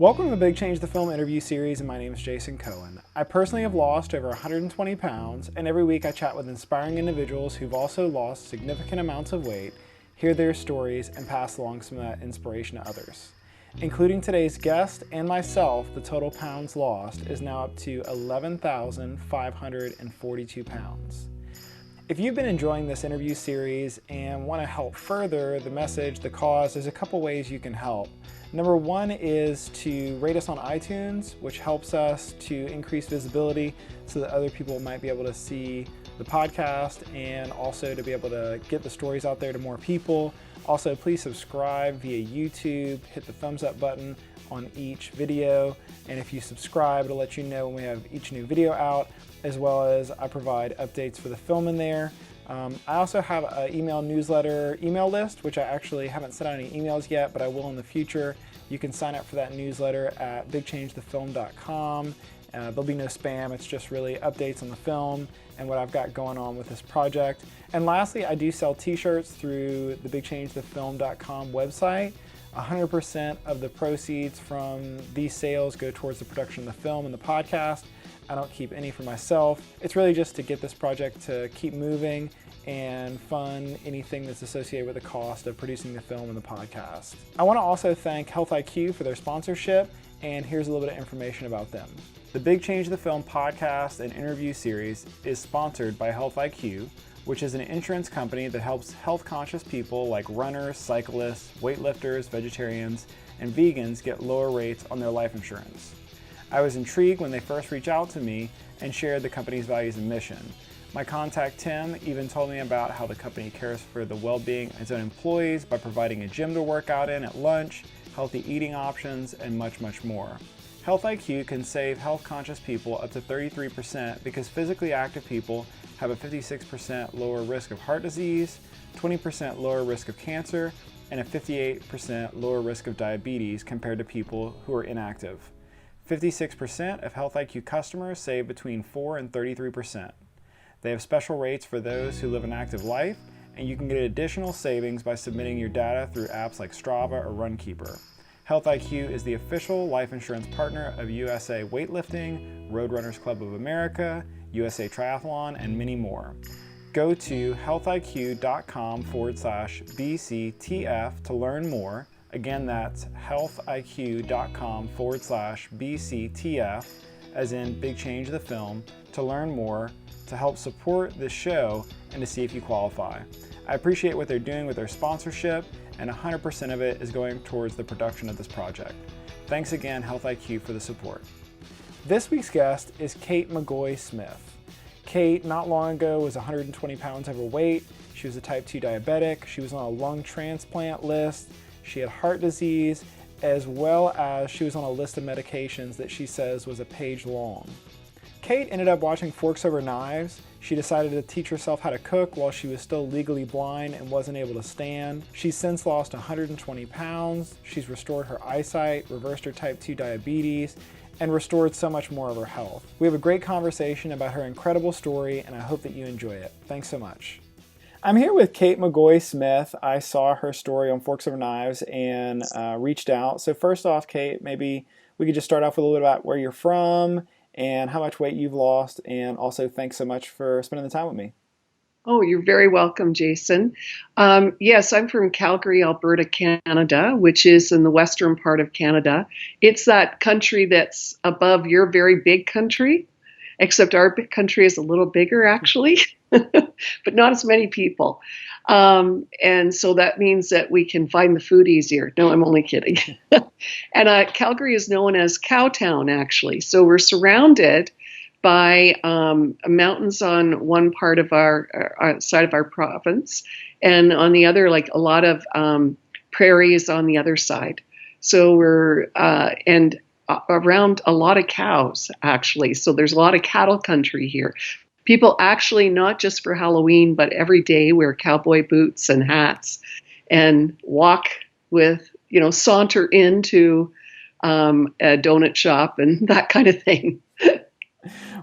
Welcome to the Big Change the Film interview series, and my name is Jason Cohen. I personally have lost over 120 pounds, and every week I chat with inspiring individuals who've also lost significant amounts of weight, hear their stories, and pass along some of that inspiration to others. Including today's guest and myself, the total pounds lost is now up to 11,542 pounds. If you've been enjoying this interview series and want to help further the message, the cause, there's a couple ways you can help. Number one is to rate us on iTunes, which helps us to increase visibility so that other people might be able to see the podcast and also to be able to get the stories out there to more people. Also, please subscribe via YouTube, hit the thumbs up button on each video, and if you subscribe, it'll let you know when we have each new video out, as well as I provide updates for the film in there. I also have an email newsletter email list, which I actually haven't sent out any emails yet, but I will in the future. You can sign up for that newsletter at bigchangethefilm.com. There'll be no spam, it's just really updates on the film and what I've got going on with this project. And lastly, I do sell t-shirts through the bigchangethefilm.com website. 100% of the proceeds from these sales go towards the production of the film and the podcast. I don't keep any for myself. It's really just to get this project to keep moving and fund anything that's associated with the cost of producing the film and the podcast. I want to also thank Health IQ for their sponsorship, and here's a little bit of information about them. The Big Change the Film podcast and interview series is sponsored by Health IQ, which is an insurance company that helps health-conscious people like runners, cyclists, weightlifters, vegetarians, and vegans get lower rates on their life insurance. I was intrigued when they first reached out to me and shared the company's values and mission. My contact Tim even told me about how the company cares for the well-being of its own employees by providing a gym to work out in at lunch, healthy eating options, and much, much more. Health IQ can save health-conscious people up to 33% because physically active people have a 56% lower risk of heart disease, 20% lower risk of cancer, and a 58% lower risk of diabetes compared to people who are inactive. 56% of Health IQ customers save between 4 and 33%. They have special rates for those who live an active life, and you can get additional savings by submitting your data through apps like Strava or Runkeeper. Health IQ is the official life insurance partner of USA Weightlifting, Roadrunners Club of America, USA Triathlon, and many more. Go to healthiq.com/BCTF to learn more. Again, that's healthiq.com/BCTF, as in Big Change the Film, to learn more, to help support the show, and to see if you qualify. I appreciate what they're doing with their sponsorship, and 100% of it is going towards the production of this project. Thanks again, Health IQ, for the support. This week's guest is Kate McGoey-Smith. Kate, not long ago, was 120 pounds overweight. She was a type 2 diabetic. She was on a lung transplant list. She had heart disease, as well as she was on a list of medications that she says was a page long. Kate ended up watching Forks Over Knives. She decided to teach herself how to cook while she was still legally blind and wasn't able to stand. She's since lost 120 pounds. She's restored her eyesight, reversed her type 2 diabetes, and restored so much more of her health. We have a great conversation about her incredible story, and I hope that you enjoy it. Thanks so much. I'm here with Kate McGoey-Smith. I saw her story on Forks Over Knives and reached out. So first off, Kate, maybe we could just start off with a little bit about where you're from and how much weight you've lost, and also thanks so much for spending the time with me. Oh, you're very welcome, Jason. Yes, I'm from Calgary, Alberta, Canada, which is in the western part of Canada. It's that country that's above your very big country, except our big country is a little bigger, actually, but not as many people. And so that means that we can find the food easier. No, I'm only kidding. And Calgary is known as Cowtown, actually. So we're surrounded by mountains on one part of our side of our province, and on the other, like a lot of prairies on the other side. So we're and around a lot of cows, actually. So there's a lot of cattle country here. People actually, not just for Halloween, but every day wear cowboy boots and hats and walk with, saunter into a donut shop and that kind of thing.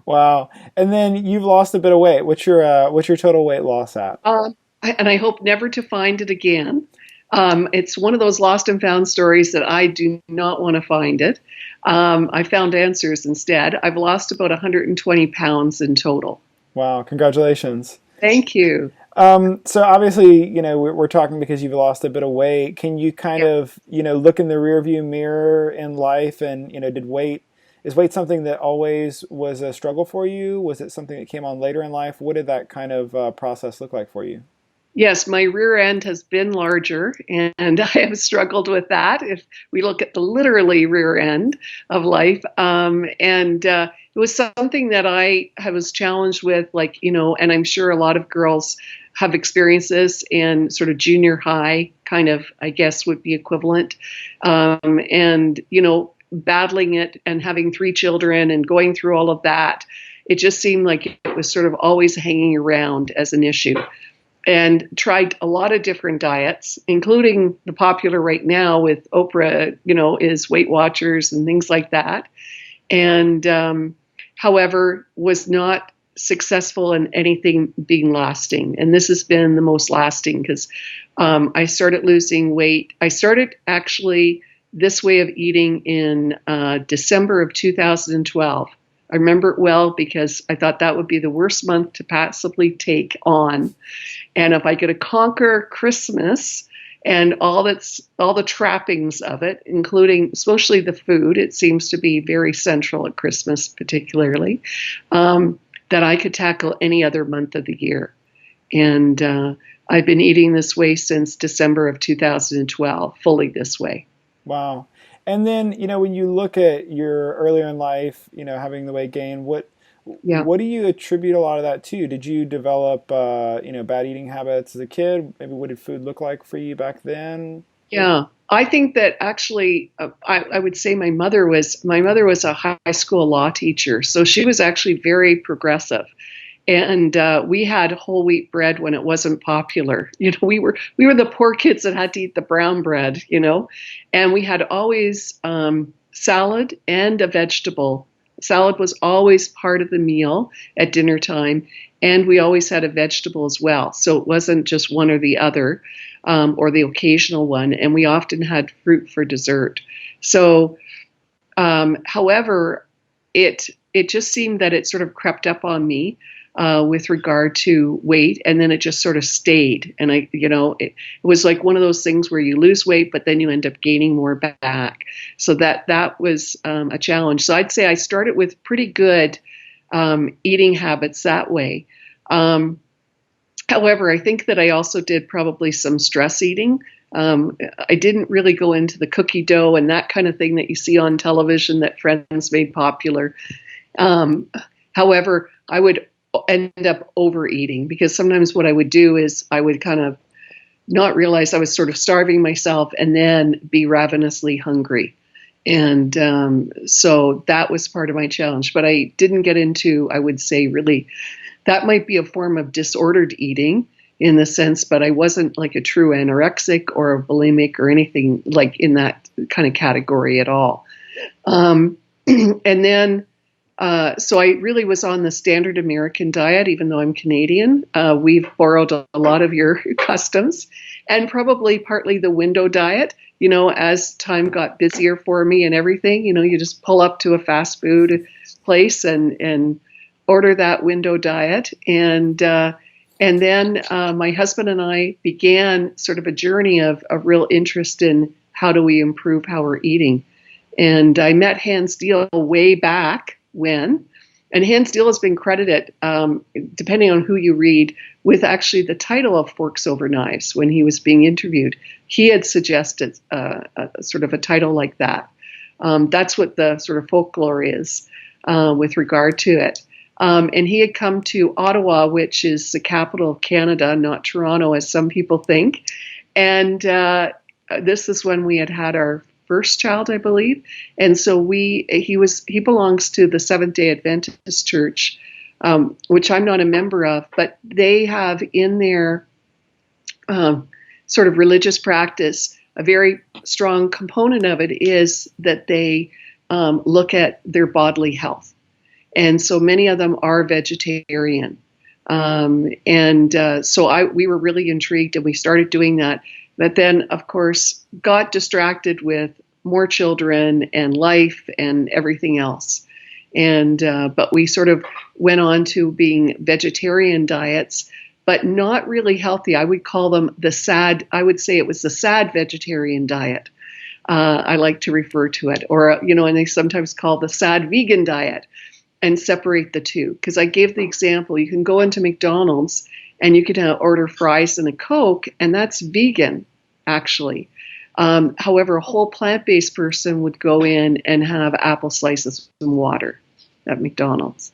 Wow. And then you've lost a bit of weight. What's your total weight loss at? And I hope never to find it again. It's one of those lost and found stories that I do not want to find it. I found answers instead. I've lost about 120 pounds in total. Wow, congratulations. Thank you. So obviously, we're talking because you've lost a bit of weight. Can you kind Yeah. of, look in the rearview mirror in life and, is weight something that always was a struggle for you? Was it something that came on later in life? What did that kind of process look like for you? Yes, my rear end has been larger, and I have struggled with that. If we look at the literally rear end of life, and it was something that I was challenged with, like, and I'm sure a lot of girls have experienced this in sort of junior high, kind of, I guess, would be equivalent, and battling it and having 3 children and going through all of that. It just seemed like it was sort of always hanging around as an issue and tried a lot of different diets, including the popular right now with Oprah, is Weight Watchers and things like that. And however, was not successful in anything being lasting. And this has been the most lasting because I started losing weight. I started actually this way of eating in December of 2012. I remember it well because I thought that would be the worst month to possibly take on. And if I could conquer Christmas and all the trappings of it, including especially the food, it seems to be very central at Christmas particularly, that I could tackle any other month of the year. And I've been eating this way since December of 2012, fully this way. Wow. And then, when you look at your earlier in life, having the weight gain, Yeah. what do you attribute a lot of that to? Did you develop, bad eating habits as a kid? Maybe what did food look like for you back then? Yeah, I think that actually, I would say my mother was a high school law teacher, so she was actually very progressive. And we had whole wheat bread when it wasn't popular. We were the poor kids that had to eat the brown bread. And we had always salad and a vegetable. Salad was always part of the meal at dinner time, and we always had a vegetable as well. So it wasn't just one or the other, or the occasional one. And we often had fruit for dessert. So, however, it just seemed that it sort of crept up on me with regard to weight, and then it just sort of stayed. And it was like one of those things where you lose weight, but then you end up gaining more back. So that was a challenge. So I'd say I started with pretty good eating habits that way. However, I think that I also did probably some stress eating. I didn't really go into the cookie dough and that kind of thing that you see on television that Friends made popular. However, I would end up overeating because sometimes what I would do is I would kind of not realize I was sort of starving myself and then be ravenously hungry. And so that was part of my challenge. But I didn't get into, I would say, really, that might be a form of disordered eating in the sense, but I wasn't like a true anorexic or a bulimic or anything like in that kind of category at all. And then so I really was on the standard American diet, even though I'm Canadian. We've borrowed a lot of your customs and probably partly the window diet. As time got busier for me and everything, you just pull up to a fast food place and order that window diet. And then my husband and I began sort of a journey of real interest in how do we improve how we're eating. And I met Hans Deal way back when, and Hans Deal has been credited, depending on who you read, with actually the title of Forks Over Knives when he was being interviewed. He had suggested sort of a title like that. That's what the sort of folklore is with regard to it. And he had come to Ottawa, which is the capital of Canada, not Toronto, as some people think. And this is when we had our first child, I believe. And so he belongs to the Seventh-day Adventist Church, which I'm not a member of, but they have in their sort of religious practice, a very strong component of it is that they look at their bodily health. And so many of them are vegetarian. So we were really intrigued and we started doing that. But then, of course, got distracted with more children and life and everything else. And but we sort of went on to being vegetarian diets, but not really healthy. I would call them the sad. I would say it was the sad vegetarian diet. I like to refer to it, or and they sometimes call the sad vegan diet, and separate the two. Because I gave the example, you can go into McDonald's and you can order fries and a Coke, and that's vegan, actually. However, a whole plant-based person would go in and have apple slices and water at McDonald's.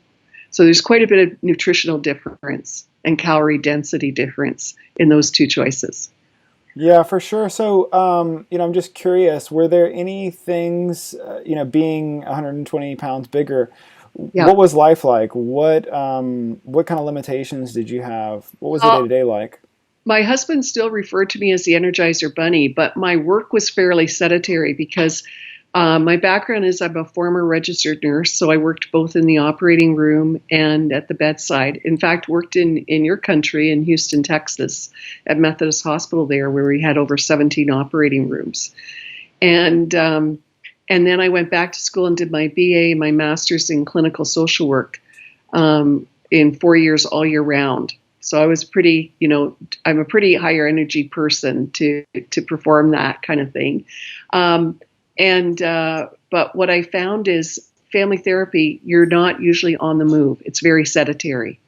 So there's quite a bit of nutritional difference and calorie density difference in those two choices. Yeah, for sure. So, I'm just curious, were there any things, being 120 pounds bigger, Yeah. what was life like? What kind of limitations did you have? What was the day-to-day like? My husband still referred to me as the Energizer Bunny, but my work was fairly sedentary because my background is I'm a former registered nurse, so I worked both in the operating room and at the bedside. In fact, worked in your country in Houston, Texas, at Methodist Hospital there, where we had over 17 operating rooms. And then I went back to school and did my BA, my master's in clinical social work in 4 years, all year round. So I was pretty, I'm a pretty higher energy person to perform that kind of thing. But what I found is family therapy, you're not usually on the move. It's very sedentary.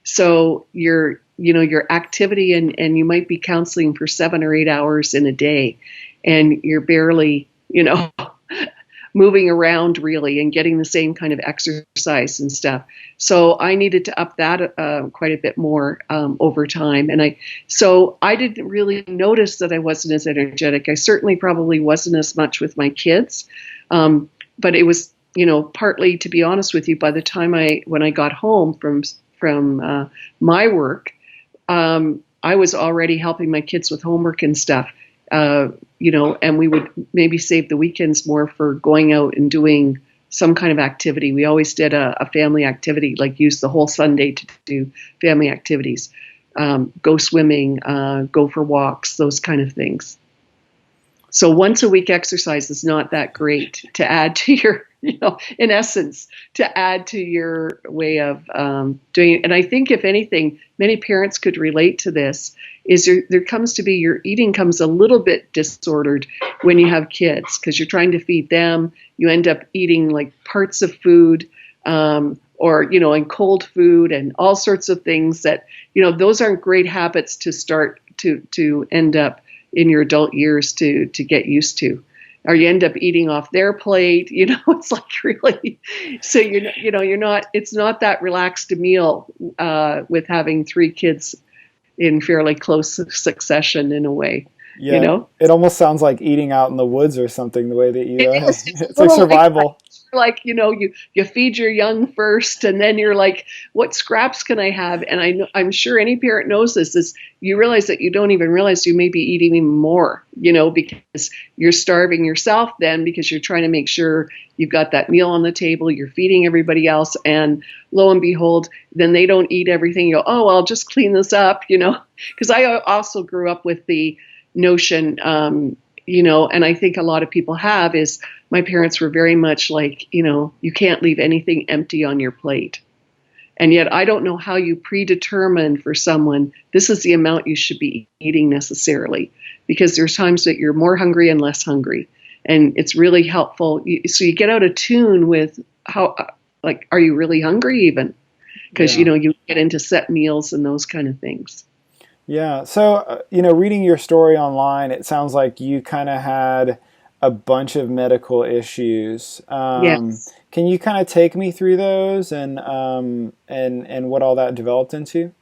So your activity and you might be counseling for 7 or 8 hours in a day, and you're barely, moving around really and getting the same kind of exercise and stuff. So I needed to up that quite a bit more over time. So I didn't really notice that I wasn't as energetic. I certainly probably wasn't as much with my kids. But it was, partly, to be honest with you, by the time when I got home from my work, I was already helping my kids with homework and stuff. And we would maybe save the weekends more for going out and doing some kind of activity. We always did a family activity, like use the whole Sunday to do family activities, go swimming, go for walks, those kind of things. So once a week exercise is not that great to add to your, in essence, to add to your way of doing it. And I think if anything, many parents could relate to this, is there comes to be your eating comes a little bit disordered when you have kids because you're trying to feed them. You end up eating like parts of food or, and cold food and all sorts of things that, those aren't great habits to start to end up in your adult years to get used to. Or you end up eating off their plate, it's like really, so you're not, it's not that relaxed a meal with having 3 kids in fairly close succession in a way. Yeah, it almost sounds like eating out in the woods or something, the way that you, it's like survival. Like, you feed your young first and then you're like, what scraps can I have? And I'm sure any parent knows this, is you realize that you don't even realize you may be eating even more, because you're starving yourself then because you're trying to make sure you've got that meal on the table, you're feeding everybody else. And lo and behold, then they don't eat everything. You go, oh, I'll just clean this up, because I also grew up with the notion, and I think a lot of people have, is my parents were very much like, you can't leave anything empty on your plate. And yet I don't know how you predetermine for someone, this is the amount you should be eating necessarily, because there's times that you're more hungry and less hungry. And it's really helpful. So you get out of tune with how, are you really hungry even? Because, you get into set meals and those kind of things. Yeah. So, reading your story online, it sounds like you kind of had a bunch of medical issues. Yes. Can you kind of take me through those and what all that developed into?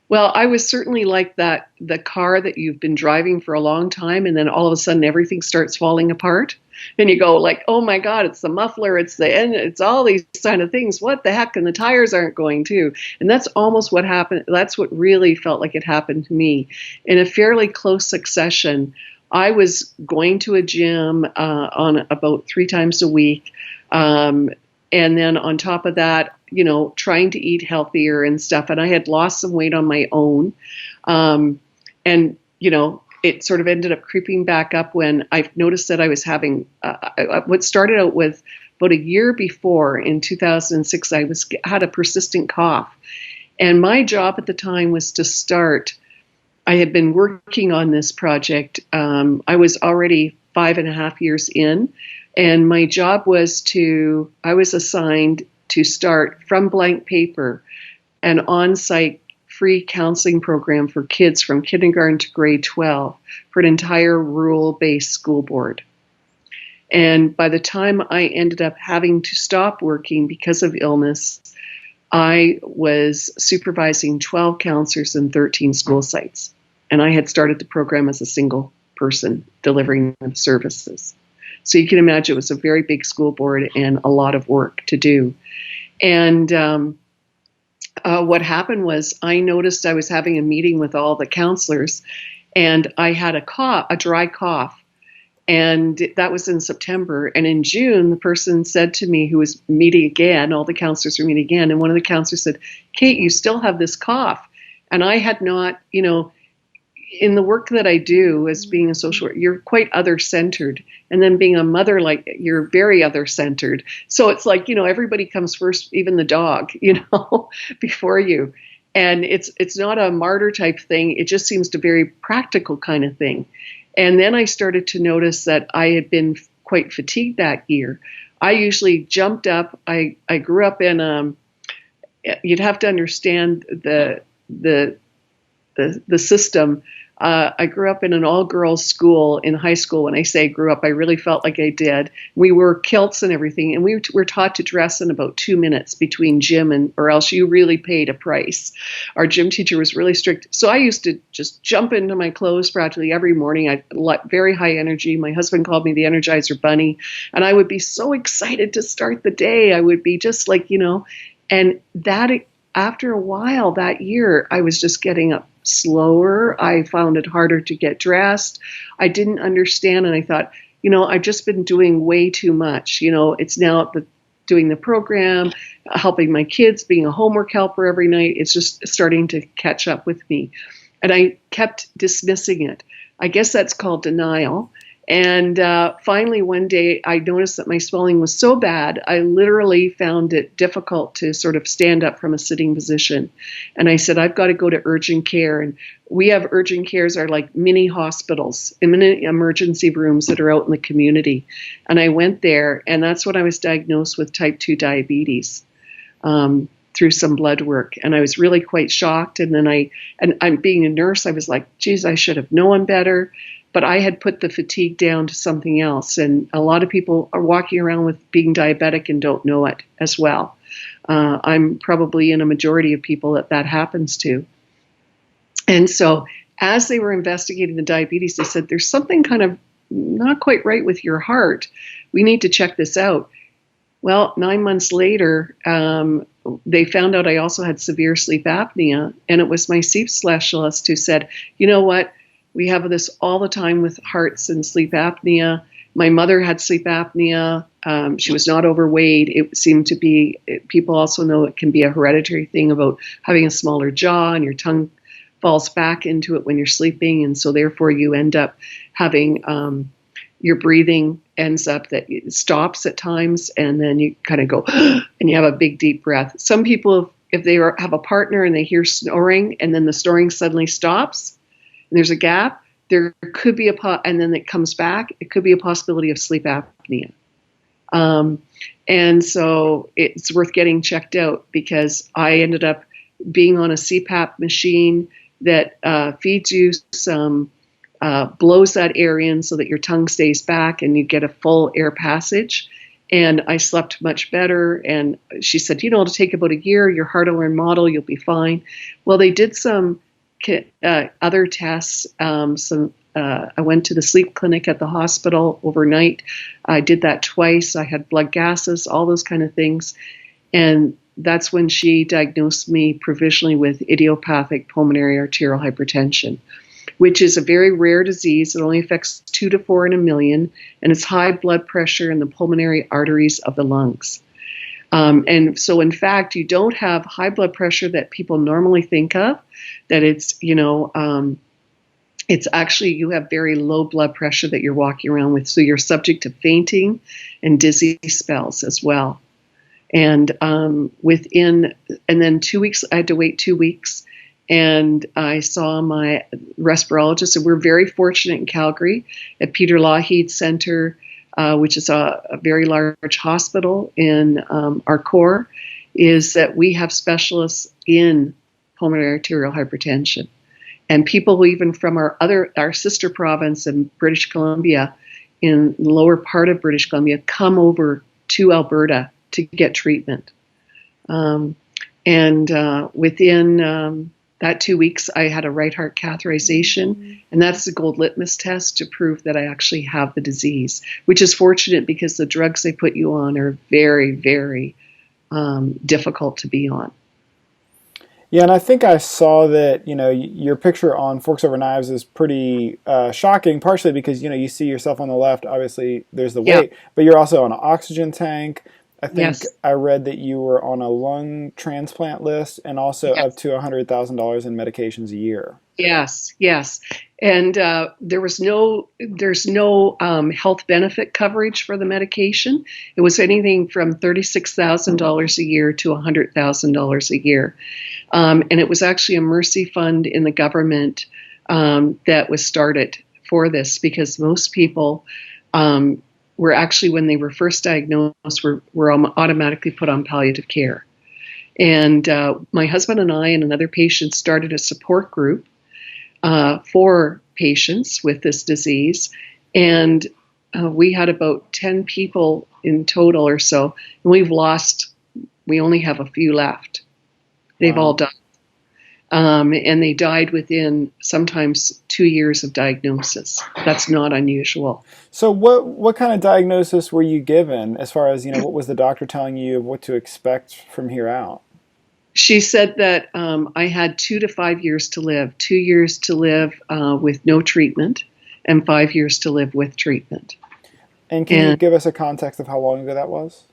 Well, I was certainly like that, the car that you've been driving for a long time, and then all of a sudden everything starts falling apart. And you go like, oh my God, it's the muffler, it's the end, it's all these kind of things. What the heck? And the tires aren't going too. And that's almost what happened. That's what really felt like it happened to me. In a fairly close succession, I was going to a gym on about 3 times a week. And then on top of that, trying to eat healthier and stuff. And I had lost some weight on my own. And, it sort of ended up creeping back up when I noticed that I was having what started out with about a year before in 2006, had a persistent cough. And my job at the time was to start. I had been working on this project. I was already 5.5 years in, and my job was I was assigned to start from blank paper an on-site free counseling program for kids from kindergarten to grade 12 for an entire rural-based school board. And by the time I ended up having to stop working because of illness, I was supervising 12 counselors in 13 school sites. And I had started the program as a single person delivering the services. So you can imagine it was a very big school board and a lot of work to do. And what happened was I noticed I was having a meeting with all the counselors, and I had a dry cough. And that was in September. And in June, the person said to me, who was meeting again, all the counselors were meeting again, and one of the counselors said, "Kate, you still have this cough." And I had not, in the work that I do as being a social worker, you're quite other-centered. And then being a mother, like, you're very other-centered. So it's like, everybody comes first, even the dog, before you. And it's not a martyr type thing. It just seems to be a very practical kind of thing. And then I started to notice that I had been quite fatigued that year. I usually jumped up. I grew up in you'd have to understand the system. I grew up in an all-girls school in high school. When I say grew up, I really felt like I did. We wore kilts and everything, and we were taught to dress in about 2 minutes between gym or else you really paid a price. Our gym teacher was really strict. So I used to just jump into my clothes practically every morning. I had very high energy. My husband called me the Energizer Bunny, and I would be so excited to start the day. I would be just like, and that after a while that year, I was just getting up slower. I found it harder to get dressed. I didn't understand. And I thought, I've just been doing way too much. It's now doing the program, helping my kids, being a homework helper every night. It's just starting to catch up with me. And I kept dismissing it. I guess that's called denial. And finally, one day, I noticed that my swelling was so bad, I literally found it difficult to sort of stand up from a sitting position. And I said, I've got to go to urgent care. And we have urgent cares are like mini hospitals, mini emergency rooms that are out in the community. And I went there, and that's when I was diagnosed with type 2 diabetes through some blood work. And I was really quite shocked. And then I'm being a nurse, I was like, geez, I should have known better. But I had put the fatigue down to something else. And a lot of people are walking around with being diabetic and don't know it as well. I'm probably in a majority of people that happens to. And so as they were investigating the diabetes, they said, there's something kind of not quite right with your heart. We need to check this out. Well, 9 months later, they found out I also had severe sleep apnea. And it was my sleep specialist who said, you know what? We have this all the time with hearts and sleep apnea. My mother had sleep apnea. She was not overweight. It seemed to be, people also know it can be a hereditary thing about having a smaller jaw and your tongue falls back into it when you're sleeping. And so therefore you end up having, your breathing ends up that it stops at times, and then you kind of go, and you have a big deep breath. Some people, if they have a partner and they hear snoring and then the snoring suddenly stops, there's a gap, there could be and then it comes back, it could be a possibility of sleep apnea. And so it's worth getting checked out, because I ended up being on a CPAP machine that feeds you some, blows that air in so that your tongue stays back and you get a full air passage. And I slept much better. And she said, it'll take about a year, your heart will remodel, you'll be fine. Well, they did some other tests. I went to the sleep clinic at the hospital overnight. I did that twice. I had blood gases, all those kind of things. And that's when she diagnosed me provisionally with idiopathic pulmonary arterial hypertension, which is a very rare disease. It only affects 2 to 4 in a million, and it's high blood pressure in the pulmonary arteries of the lungs. And so, in fact, you don't have high blood pressure that people normally think of, that it's, it's actually, you have very low blood pressure that you're walking around with. So you're subject to fainting and dizzy spells as well. And and then 2 weeks, I had to wait 2 weeks. And I saw my respirologist. And we're very fortunate in Calgary at Peter Lougheed Center, which is a very large hospital in our core, is that we have specialists in pulmonary arterial hypertension. And people even from our sister province in British Columbia, in the lower part of British Columbia, come over to Alberta to get treatment. Within that 2 weeks, I had a right heart catheterization, and that's the gold litmus test to prove that I actually have the disease, which is fortunate because the drugs they put you on are very, very difficult to be on. Yeah, and I think I saw that, your picture on Forks Over Knives is pretty shocking, partially because, you see yourself on the left. Obviously, there's the weight, but you're also on an oxygen tank. I think I read that you were on a lung transplant list and also up to $100,000 in medications a year. Yes. And there's no health benefit coverage for the medication. It was anything from $36,000 a year to $100,000 a year. And it was actually a mercy fund in the government that was started for this, because most people were actually, when they were first diagnosed, were automatically put on palliative care. And my husband and I and another patient started a support group for patients with this disease. And we had about 10 people in total or so. And we only have a few left. They've all died. And they died within sometimes 2 years of diagnosis. That's not unusual. So what kind of diagnosis were you given as far as, what was the doctor telling you of what to expect from here out? She said that I had 2 to 5 years to live, 2 years to live with no treatment and 5 years to live with treatment. And can you give us a context of how long ago that was?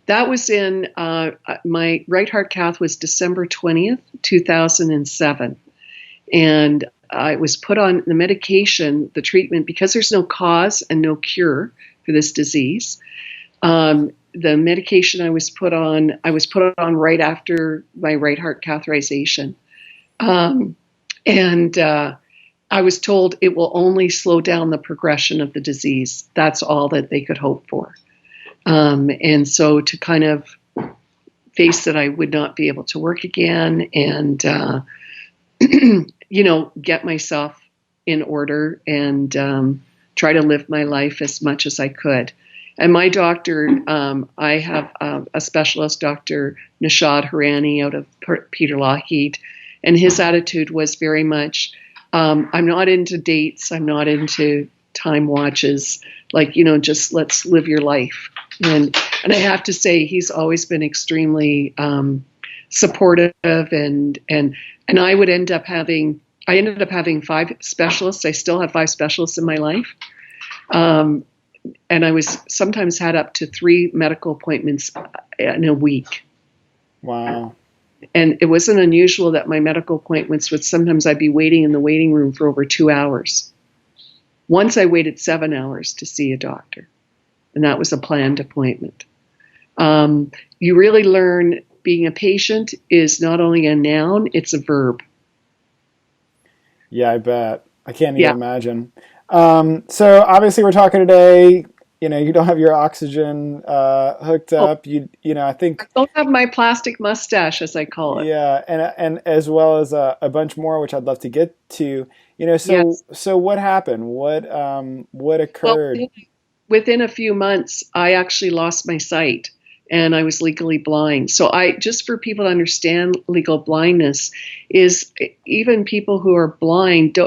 That was in, my right heart cath was December 20th, 2007. And I was put on the medication, the treatment, because there's no cause and no cure for this disease. The medication I was put on right after my right heart catheterization. I was told it will only slow down the progression of the disease. That's all that they could hope for. And so to kind of face that I would not be able to work again and, get myself in order and try to live my life as much as I could. And my doctor, I have a specialist, Dr. Nishad Hirani out of Peter Lougheed, and his attitude was very much, I'm not into dates, I'm not into time watches, just let's live your life. And I have to say, he's always been extremely supportive, and I ended up having 5 specialists. I still have 5 specialists in my life. And I was sometimes had up to 3 medical appointments in a week. Wow. And it wasn't unusual that my medical appointments would sometimes I'd be waiting in the waiting room for over 2 hours. Once I waited 7 hours to see a doctor, and that was a planned appointment. You really learn being a patient is not only a noun, it's a verb. Yeah, I bet. I can't even imagine. So obviously we're talking today, you don't have your oxygen hooked up. I think I don't have my plastic mustache, as I call it. Yeah, and as well as a bunch more, which I'd love to get to. So what happened? What occurred? Well, within a few months, I actually lost my sight. And I was legally blind. So just for people to understand legal blindness, is even people who are blind,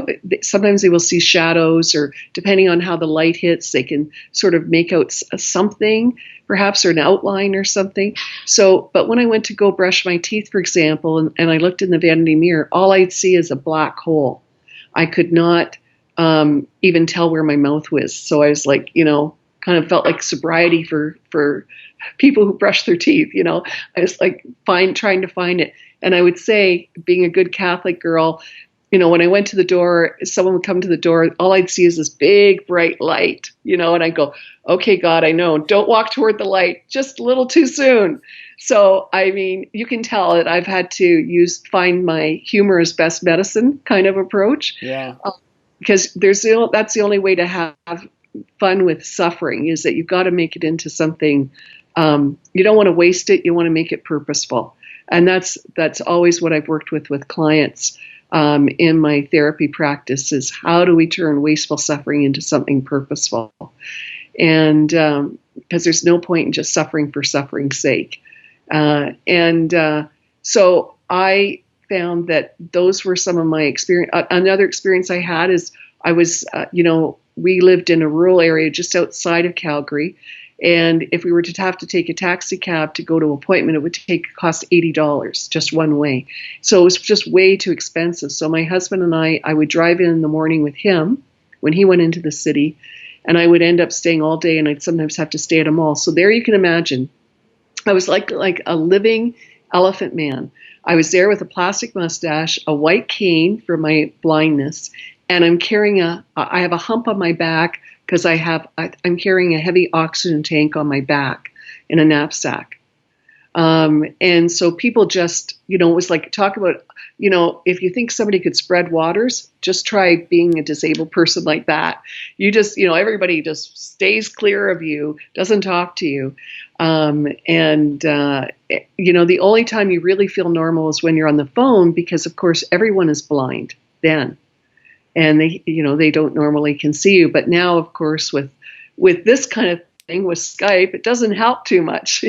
sometimes they will see shadows, or depending on how the light hits, they can sort of make out something, perhaps, or an outline or something. But when I went to go brush my teeth, for example, and I looked in the vanity mirror, all I'd see is a black hole. I could not even tell where my mouth was. So I was like, kind of felt like sobriety for people who brush their teeth. I was like trying to find it. And I would say, being a good Catholic girl, when I went to the door, someone would come to the door, all I'd see is this big bright light, and I'd go, okay, God, I know, don't walk toward the light, just a little too soon. So, I mean, you can tell that I've had to find my humor as best medicine kind of approach. Yeah. Because that's the only way to have fun with suffering, is that you've got to make it into something. You don't want to waste it. You want to make it purposeful. And that's always what I've worked with clients in my therapy practice, is how do we turn wasteful suffering into something purposeful? And because there's no point in just suffering for suffering's sake. So I found that those were some of my experience. Another experience I had is I was, we lived in a rural area just outside of Calgary. And if we were to have to take a taxi cab to go to an appointment, it would cost $80 just one way. So it was just way too expensive. So my husband and I would drive in the morning with him when he went into the city, and I would end up staying all day, and I'd sometimes have to stay at a mall. So there you can imagine, I was like a living elephant man. I was there with a plastic mustache, a white cane for my blindness, and I'm carrying I have a hump on my back because I'm carrying a heavy oxygen tank on my back in a knapsack. And so people just, it was like, talk about, if you think somebody could spread waters, just try being a disabled person like that. You just, everybody just stays clear of you, doesn't talk to you. The only time you really feel normal is when you're on the phone, because of course everyone is blind then. And they don't normally can see you. But now, of course, with this kind of thing, with Skype, it doesn't help too much,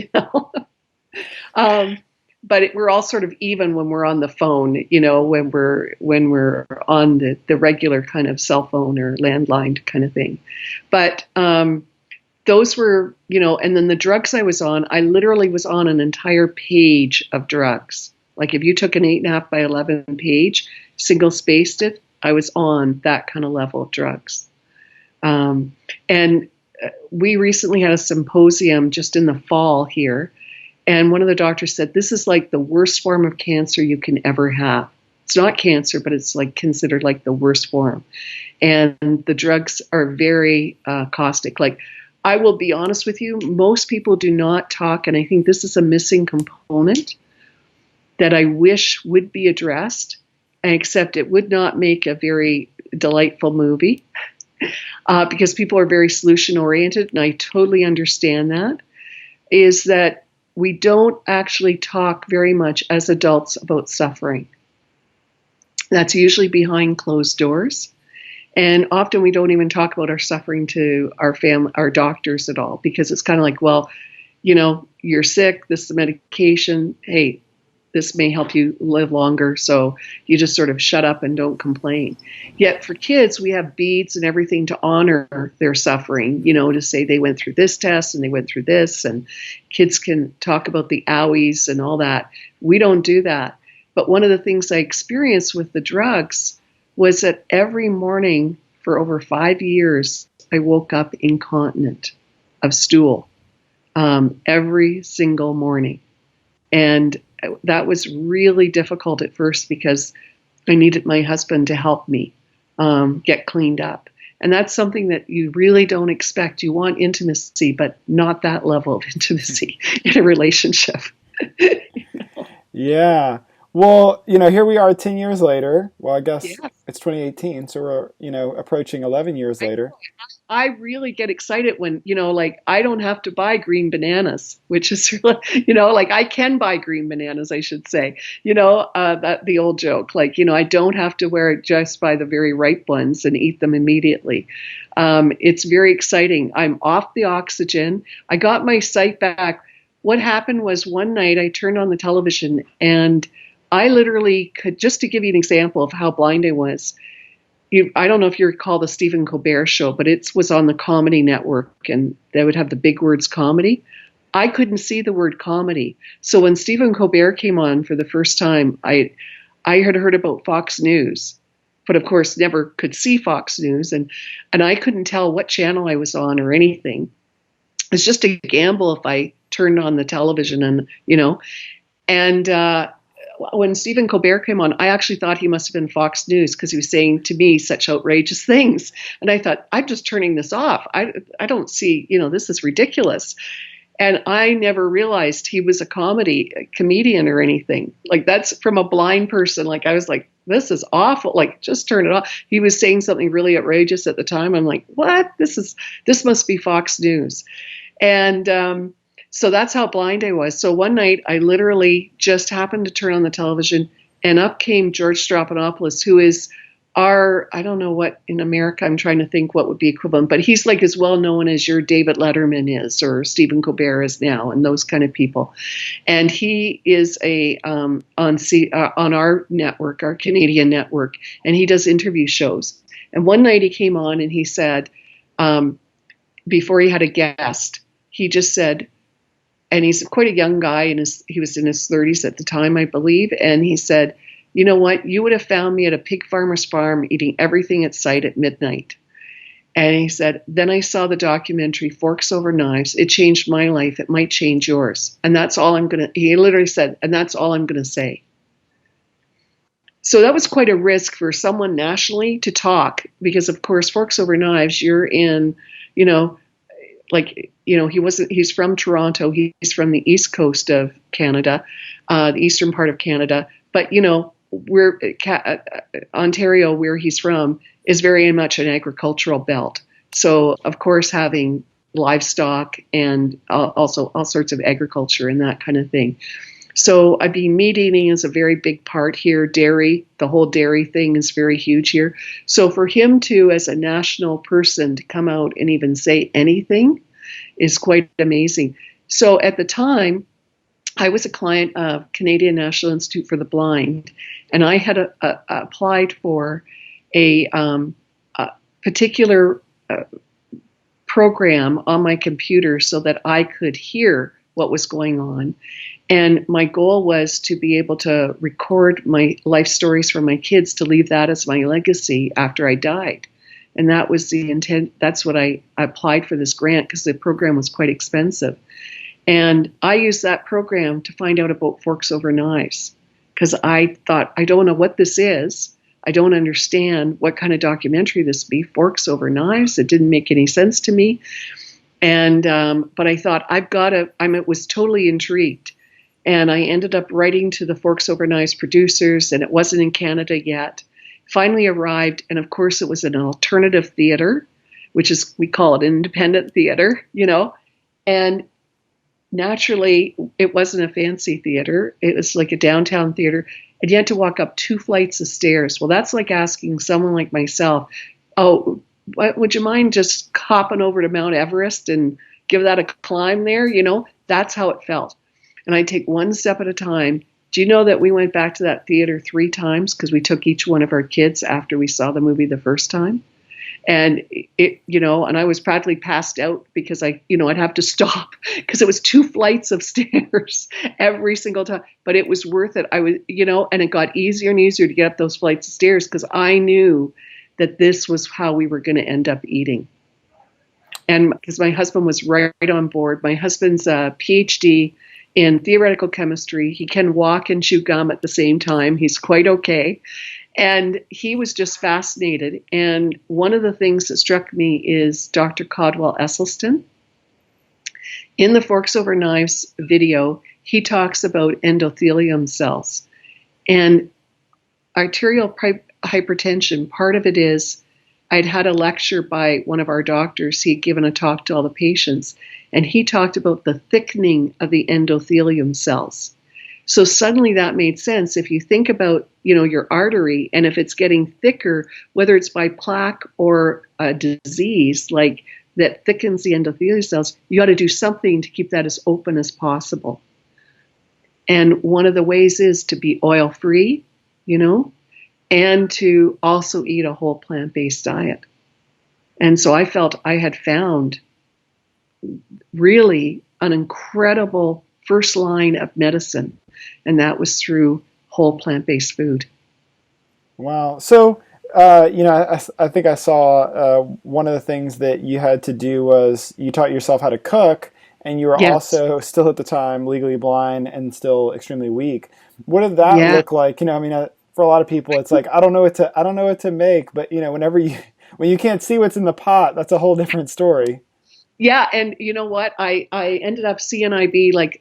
But we're all sort of even when we're on the phone, when we're on the regular kind of cell phone or landline kind of thing. But those were, and then the drugs I was on, I literally was on an entire page of drugs. Like if you took an 8.5 by 11 page, single spaced it, I was on that kind of level of drugs. And we recently had a symposium just in the fall here. And one of the doctors said, this is like the worst form of cancer you can ever have. It's not cancer, but it's like considered like the worst form. And the drugs are very caustic. Like, I will be honest with you, most people do not talk. And I think this is a missing component that I wish would be addressed, except it would not make a very delightful movie because people are very solution oriented. And I totally understand that, is that we don't actually talk very much as adults about suffering. That's usually behind closed doors. And often we don't even talk about our suffering to our family, our doctors at all, because it's kind of like, well, you're sick, this is the medication, hey, this may help you live longer. So you just sort of shut up and don't complain. Yet for kids, we have beads and everything to honor their suffering, to say they went through this test and they went through this, and kids can talk about the owies and all that. We don't do that. But one of the things I experienced with the drugs was that every morning for over 5 years, I woke up incontinent of stool every single morning. And that was really difficult at first because I needed my husband to help me get cleaned up. And that's something that you really don't expect. You want intimacy, but not that level of intimacy in a relationship. Yeah. Well, here we are 10 years later. Well, I guess it's 2018, so we're, approaching 11 years later. I really get excited when, I don't have to buy green bananas, which is, I can buy green bananas, I should say, that the old joke, I don't have to just buy the very ripe ones and eat them immediately. It's very exciting. I'm off the oxygen. I got my sight back. What happened was one night I turned on the television and I literally could, just to give you an example of how blind I was, I don't know if you recall the Stephen Colbert show, but it was on the Comedy Network, and they would have the big words comedy. I couldn't see the word comedy. So when Stephen Colbert came on for the first time, I had heard about Fox News, but of course never could see Fox News, and I couldn't tell what channel I was on or anything. It's just a gamble if I turned on the television and when Stephen Colbert came on, I actually thought he must have been Fox News because he was saying to me such outrageous things. And I thought, I'm just turning this off. I don't see, this is ridiculous. And I never realized he was a comedian or anything. Like, that's from a blind person. Like, I was like, this is awful. Like, just turn it off. He was saying something really outrageous at the time. I'm like, what? This must be Fox News. And so that's how blind I was. So one night I literally just happened to turn on the television, and up came George Strophanopoulos, who is I don't know what in America, I'm trying to think what would be equivalent, but he's like as well known as your David Letterman is, or Stephen Colbert is now, and those kind of people. And he is on our network, our Canadian network, and he does interview shows. And one night he came on and he said, before he had a guest, he just said, and he's quite a young guy, and he was in his 30s at the time, I believe, and he said, you know what? You would have found me at a pig farmer's farm eating everything at sight at midnight. And he said, then I saw the documentary Forks Over Knives. It changed my life. It might change yours. And that's all he literally said, and that's all I'm going to say. So that was quite a risk for someone nationally to talk, because of course, Forks Over Knives, you're in, he's from Toronto. He's from the east coast of Canada, the eastern part of Canada. But, Ontario, where he's from, is very much an agricultural belt. So, of course, having livestock and also all sorts of agriculture and that kind of thing. So, meat eating is a very big part here. Dairy, the whole dairy thing is very huge here. So for him to, as a national person, to come out and even say anything is quite amazing. So at the time, I was a client of Canadian National Institute for the Blind, and I had applied for a particular program on my computer so that I could hear what was going on. And my goal was to be able to record my life stories for my kids, to leave that as my legacy after I died. And that was the intent. That's what I applied for this grant, because the program was quite expensive. And I used that program to find out about Forks Over Knives, because I thought, I don't know what this is. I don't understand what kind of documentary this would be. Forks Over Knives. It didn't make any sense to me. And but I thought, was totally intrigued. And I ended up writing to the Forks Over Knives producers, and it wasn't in Canada yet. Finally arrived, and of course it was an alternative theater, which is, we call it independent theater, and naturally, it wasn't a fancy theater. It was like a downtown theater. And you had to walk up 2 flights of stairs. Well, that's like asking someone like myself, oh, would you mind just hopping over to Mount Everest and give that a climb there? That's how it felt. And I take one step at a time. Do you know that we went back to that theater 3 times because we took each one of our kids after we saw the movie the first time? And and I was practically passed out because I'd have to stop because it was 2 flights of stairs every single time, but it was worth it. I was, and it got easier and easier to get up those flights of stairs because I knew that this was how we were going to end up eating. And because my husband was right on board. My husband's a PhD in theoretical chemistry. He can walk and chew gum at the same time. He's quite okay. And he was just fascinated. And one of the things that struck me is Dr. Caldwell Esselstyn. In the Forks Over Knives video, he talks about endothelium cells. And arterial hypertension, part of it is, I'd had a lecture by one of our doctors. He'd given a talk to all the patients, and he talked about the thickening of the endothelium cells. So suddenly that made sense. If you think about, your artery, and if it's getting thicker, whether it's by plaque or a disease like that thickens the endothelial cells, you got to do something to keep that as open as possible. And one of the ways is to be oil-free, and to also eat a whole plant-based diet. And so I felt I had found really an incredible first line of medicine, and that was through whole plant-based food. Wow. So, I think I saw one of the things that you had to do was you taught yourself how to cook, and you were Yes. also still at the time legally blind and still extremely weak. What did that Yeah. look like? I mean, for a lot of people, it's like I don't know what to make. But whenever you when you can't see what's in the pot, that's a whole different story. Yeah, and you know what? I ended up CNIB, like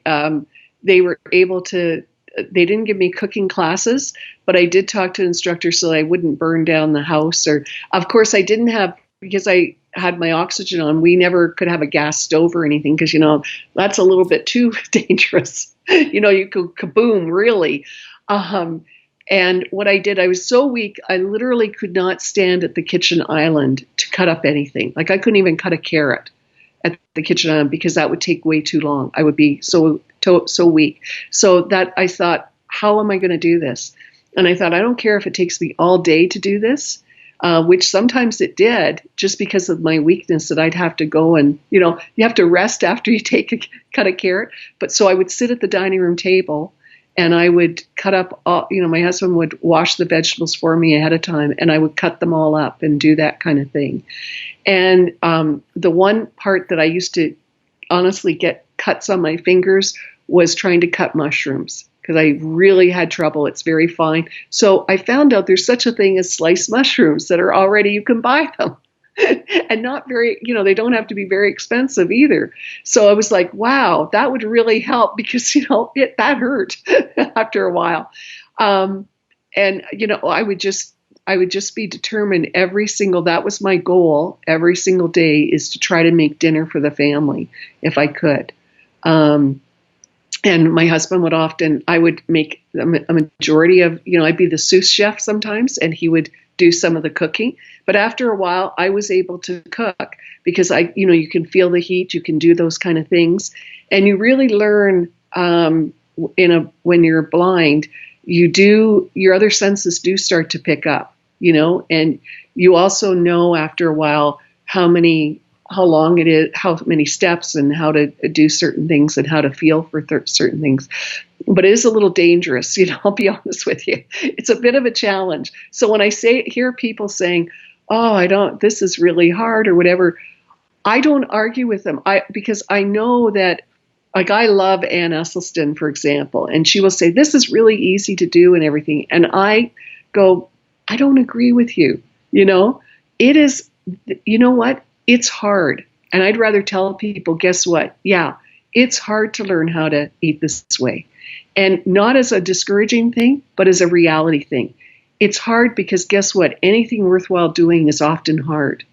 they were able to. They didn't give me cooking classes, but I did talk to instructors so I wouldn't burn down the house. Or, of course, I didn't have, because I had my oxygen on. We never could have a gas stove or anything because that's a little bit too dangerous. You could kaboom, really. Um, and what I did, I was so weak, I literally could not stand at the kitchen island to cut up anything. Like I couldn't even cut a carrot at the kitchen island because that would take way too long. I would be so weak. So that I thought, how am I going to do this? And I thought, I don't care if it takes me all day to do this, which sometimes it did, just because of my weakness, that I'd have to go and, you have to rest after you cut a carrot. But so I would sit at the dining room table and I would cut up my husband would wash the vegetables for me ahead of time and I would cut them all up and do that kind of thing. And the one part that I used to honestly get cuts on my fingers was trying to cut mushrooms because I really had trouble. It's very fine. So I found out there's such a thing as sliced mushrooms that are already, you can buy them. And not very, they don't have to be very expensive either. So I was like, wow, that would really help because, that hurt after a while. And, I would just be determined that was my goal every single day, is to try to make dinner for the family if I could. And my husband I would make a majority of, I'd be the sous chef sometimes and he would do some of the cooking. But after a while, I was able to cook because you can feel the heat, you can do those kind of things. And you really learn when you're blind, your other senses do start to pick up, and you also know after a while how long it is, how many steps and how to do certain things and how to feel for certain things. But it is a little dangerous, I'll be honest with you. It's a bit of a challenge. So when I hear people saying, oh, this is really hard or whatever, I don't argue with them. Because I know that, like, I love Ann Esselstyn, for example, and she will say, this is really easy to do and everything. And I go, I don't agree with you. It is, what? It's hard. And I'd rather tell people, guess what? Yeah, it's hard to learn how to eat this way. And not as a discouraging thing, but as a reality thing. It's hard because guess what? Anything worthwhile doing is often hard.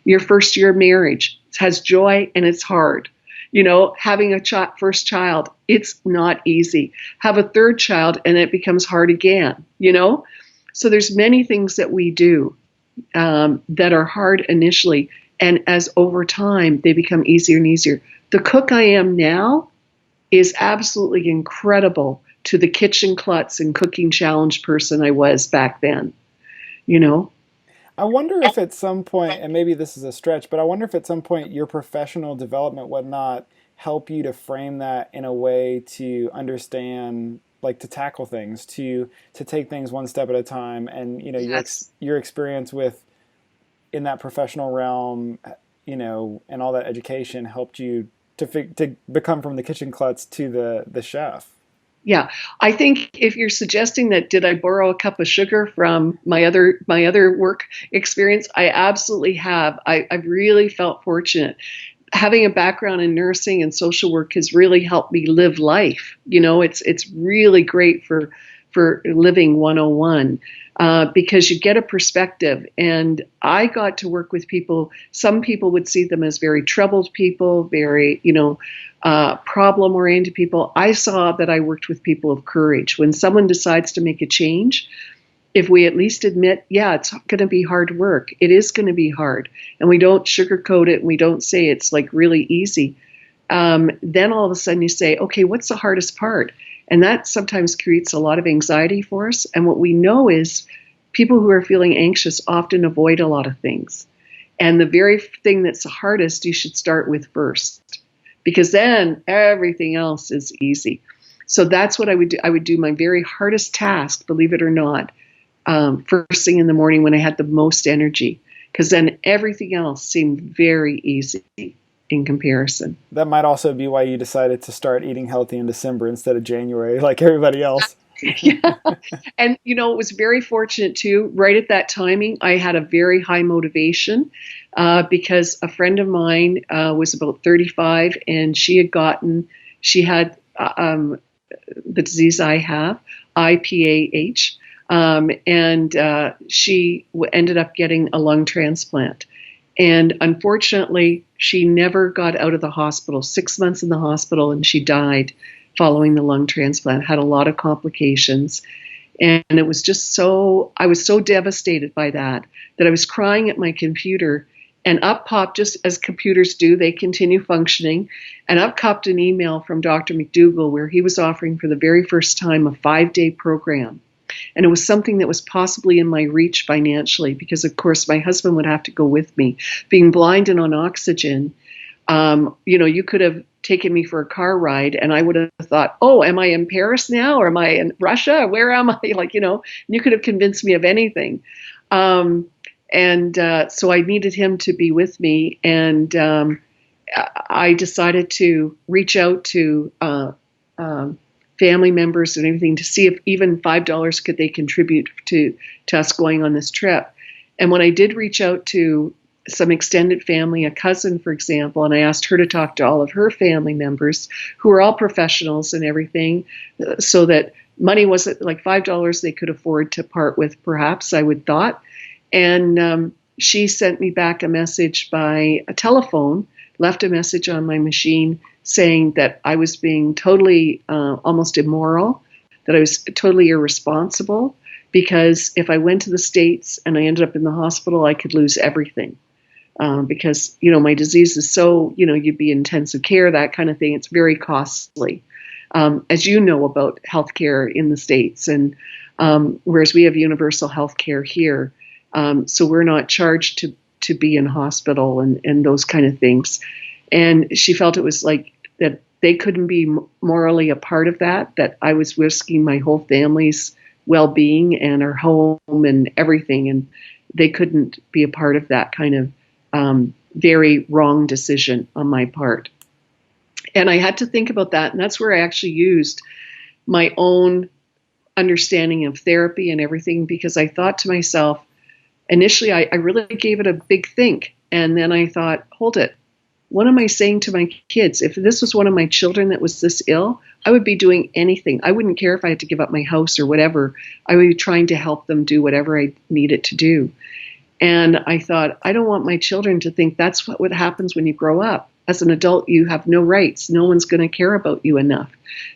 Your first year of marriage has joy and it's hard. Having a first child, it's not easy. Have a third child and it becomes hard again, So there's many things that we do that are hard initially. And as over time, they become easier and easier. The cook I am now is absolutely incredible to the kitchen klutz and cooking challenge person I was back then, I wonder if at some point, and maybe this is a stretch, but I wonder if at some point your professional development would not help you to frame that in a way to understand, like to tackle things, to take things one step at a time, and Yes. your experience in that professional realm, and all that education helped you to become from the kitchen klutz to the chef. Yeah, I think if you're suggesting that, did I borrow a cup of sugar from my other work experience? I absolutely have. I've really felt fortunate. Having a background in nursing and social work has really helped me live life. It's really great for living 101 because you get a perspective. And I got to work with people. Some people would see them as very troubled people, very problem-oriented people. I saw that I worked with people of courage. When someone decides to make a change, if we at least admit, yeah, it's going to be hard work. It is going to be hard. And we don't sugarcoat it and we don't say it's like really easy. Then all of a sudden you say, okay, what's the hardest part? And that sometimes creates a lot of anxiety for us. And what we know is people who are feeling anxious often avoid a lot of things. And the very thing that's the hardest, you should start with first, because then everything else is easy. So that's what I would do. I would do my very hardest task, believe it or not, first thing in the morning when I had the most energy, because then everything else seemed very easy. in comparison. That might also be why you decided to start eating healthy in December instead of January, like everybody else. Yeah. And, it was very fortunate too. Right at that timing, I had a very high motivation because a friend of mine was about 35 and she had the disease I have, IPAH, and she ended up getting a lung transplant. And unfortunately, she never got out of the hospital, 6 months in the hospital, and she died following the lung transplant, had a lot of complications. And it was just I was so devastated by that I was crying at my computer, and up popped, just as computers do, they continue functioning, and up popped an email from Dr. McDougall where he was offering for the very first time a 5-day program. And it was something that was possibly in my reach financially because, of course, my husband would have to go with me. Being blind and on oxygen, you could have taken me for a car ride and I would have thought, oh, am I in Paris now or am I in Russia? Where am I? You could have convinced me of anything. So I needed him to be with me. And I decided to reach out to family members and everything to see if even $5 could they contribute to us going on this trip. And when I did reach out to some extended family, a cousin, for example, and I asked her to talk to all of her family members who are all professionals and everything, so that money wasn't like $5 they could afford to part with, perhaps, I would thought. And she sent me back a message by a telephone, left a message on my machine saying that I was being totally almost immoral, that I was totally irresponsible, because if I went to the States and I ended up in the hospital, I could lose everything. Because, my disease is so, you'd be in intensive care, that kind of thing. It's very costly, as you know about healthcare in the States. And whereas we have universal healthcare here, so we're not charged to be in hospital and those kind of things. And she felt it was like that they couldn't be morally a part of that I was risking my whole family's well-being and our home and everything. And they couldn't be a part of that kind of very wrong decision on my part. And I had to think about that. And that's where I actually used my own understanding of therapy and everything, because I thought to myself, initially, I really gave it a big think. And then I thought, hold it. What am I saying to my kids? If this was one of my children that was this ill, I would be doing anything. I wouldn't care if I had to give up my house or whatever. I would be trying to help them do whatever I needed to do. And I thought, I don't want my children to think that's what happens when you grow up. As an adult, you have no rights. No one's going to care about you enough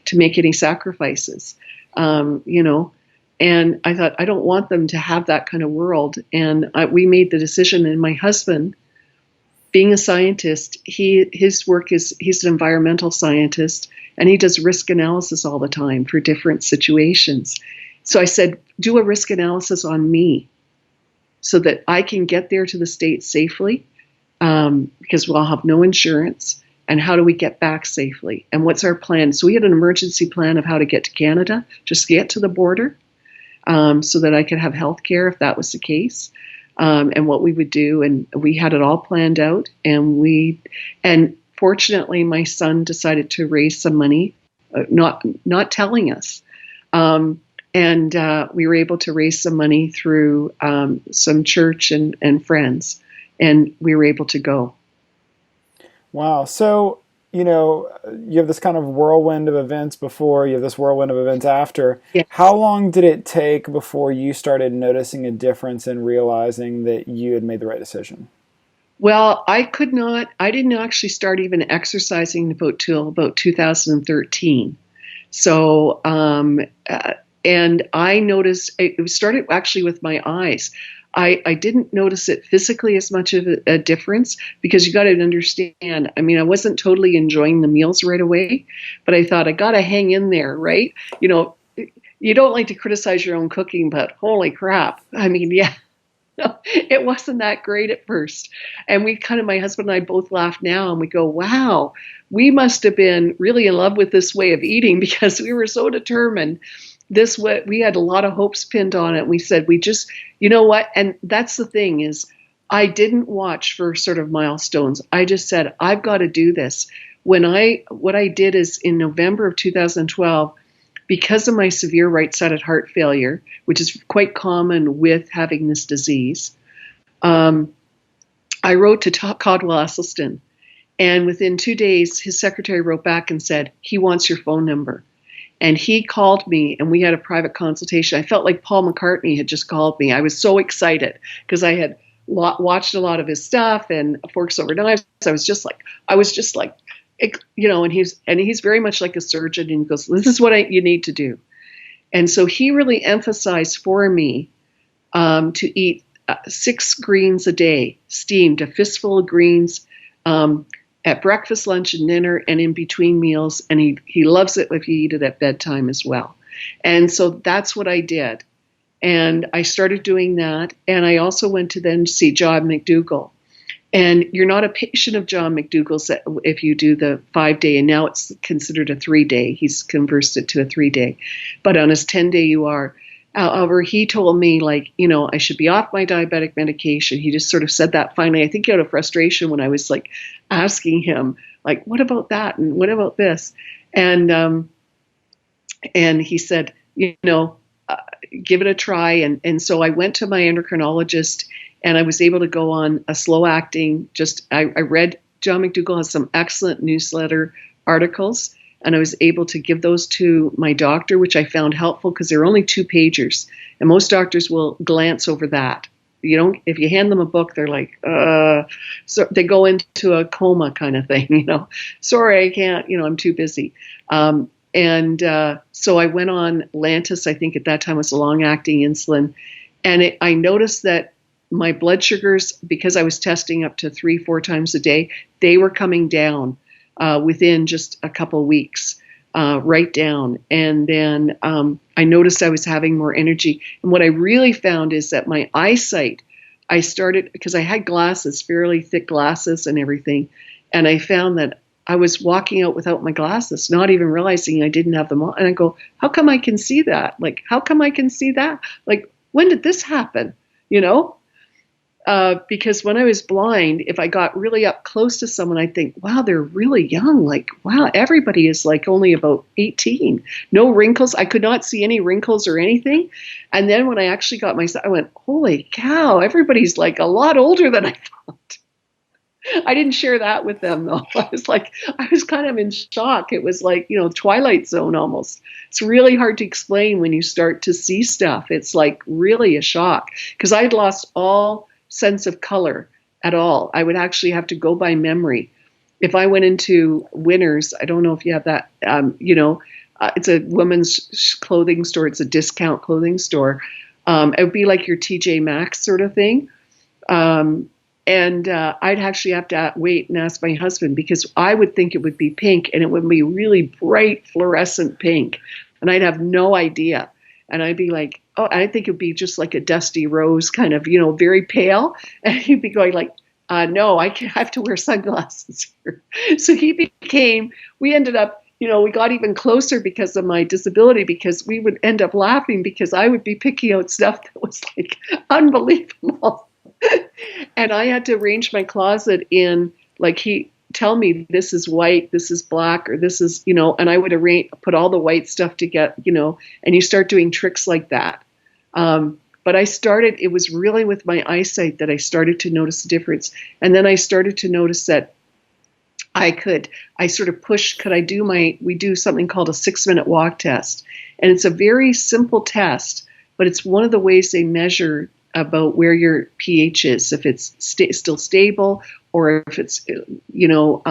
to make any sacrifices, And I thought, I don't want them to have that kind of world. And we made the decision, and my husband, being a scientist, his work is, he's an environmental scientist, and he does risk analysis all the time for different situations. So I said, do a risk analysis on me so that I can get there to the States safely, because we'll have no insurance. And how do we get back safely? And what's our plan? So we had an emergency plan of how to get to Canada, just get to the border, so that I could have health care if that was the case, and what we would do. And we had it all planned out. And fortunately, my son decided to raise some money, not telling us. And we were able to raise some money through some church and friends, and we were able to go. Wow. So, you have this kind of whirlwind of events before, you have this whirlwind of events after. Yes. How long did it take before you started noticing a difference and realizing that you had made the right decision? Well, I didn't actually start even exercising till about 2013. So, and I noticed it started actually with my eyes. I didn't notice it physically as much of a difference, because you got to understand, I mean, I wasn't totally enjoying the meals right away, but I thought I got to hang in there, right? You don't like to criticize your own cooking, but holy crap. I mean, yeah, it wasn't that great at first. And my husband and I both laugh now and we go, wow, we must have been really in love with this way of eating, because we were so determined. We had a lot of hopes pinned on it. We said, you know what? And that's the thing is, I didn't watch for sort of milestones. I just said, I've got to do this. What I did is in November of 2012, because of my severe right-sided heart failure, which is quite common with having this disease, I wrote to Caldwell Esselstyn, and within 2 days, his secretary wrote back and said, he wants your phone number. And he called me, and we had a private consultation. I felt like Paul McCartney had just called me. I was so excited because I had watched a lot of his stuff and Forks Over Knives. I was just like, you know, and he's very much like a surgeon, and he goes, this is what you need to do. And so he really emphasized for me to eat 6 greens a day, steamed, a fistful of greens at breakfast, lunch, and dinner, and in between meals. And he loves it if you eat it at bedtime as well. And so that's what I did. And I started doing that. And I also went to then see John McDougall. And you're not a patient of John McDougall's if you do the 5-day, and now it's considered a 3-day. He's converted it to a 3-day. But on his 10-day, you are. However, he told me, like, you know, I should be off my diabetic medication. He just sort of said that finally, I think out of frustration when I was like asking him, like, what about that? And what about this? And he said, you know, give it a try. And so I went to my endocrinologist, and I was able to go on a slow acting. I read John McDougall has some excellent newsletter articles, and I was able to give those to my doctor, which I found helpful because they're only 2-pagers, and most doctors will glance over that. If you hand them a book, they're like, so they go into a coma kind of thing, you know. Sorry, I can't, you know, I'm too busy. So I went on Lantus, I think at that time was a long-acting insulin, and I noticed that my blood sugars, because I was testing up to 3-4 times a day, they were coming down within just a couple weeks, right down. And then I noticed I was having more energy. And what I really found is that my eyesight, I started, because I had glasses, fairly thick glasses and everything, and I found that I was walking out without my glasses, not even realizing I didn't have them on. And I go, how come I can see that? Like, how come I can see that? Like, when did this happen? You know? Because when I was blind, if I got really up close to someone, I'd think, wow, they're really young. Like, wow, everybody is like only about 18. No wrinkles. I could not see any wrinkles or anything. And then when I actually got I went, holy cow, everybody's like a lot older than I thought. I didn't share that with them, though. I was kind of in shock. It was like, you know, Twilight Zone almost. It's really hard to explain when you start to see stuff. It's like really a shock because I'd lost all sense of color at all. I would actually have to go by memory. If I went into Winners, I don't know if you have that, you know, it's a women's clothing store. It's a discount clothing store. It would be like your TJ Maxx sort of thing. And I'd actually have to wait and ask my husband because I would think it would be pink and it would be really bright fluorescent pink. And I'd have no idea. And I'd be like, oh, I think it'd be just like a dusty rose kind of, you know, very pale. And he'd be going like, no, I have to wear sunglasses here. So we ended up, you know, we got even closer because of my disability because we would end up laughing because I would be picking out stuff that was like unbelievable. And I had to arrange my closet in like tell me this is white, this is black, or this is, you know, and I would put all the white stuff to get, you know, and you start doing tricks like that. But it was really with my eyesight that I started to notice the difference. And then I started to notice that I sort of pushed, we do something called a 6-minute walk test. And it's a very simple test, but it's one of the ways they measure about where your pH is, if it's still stable or if it's, you know,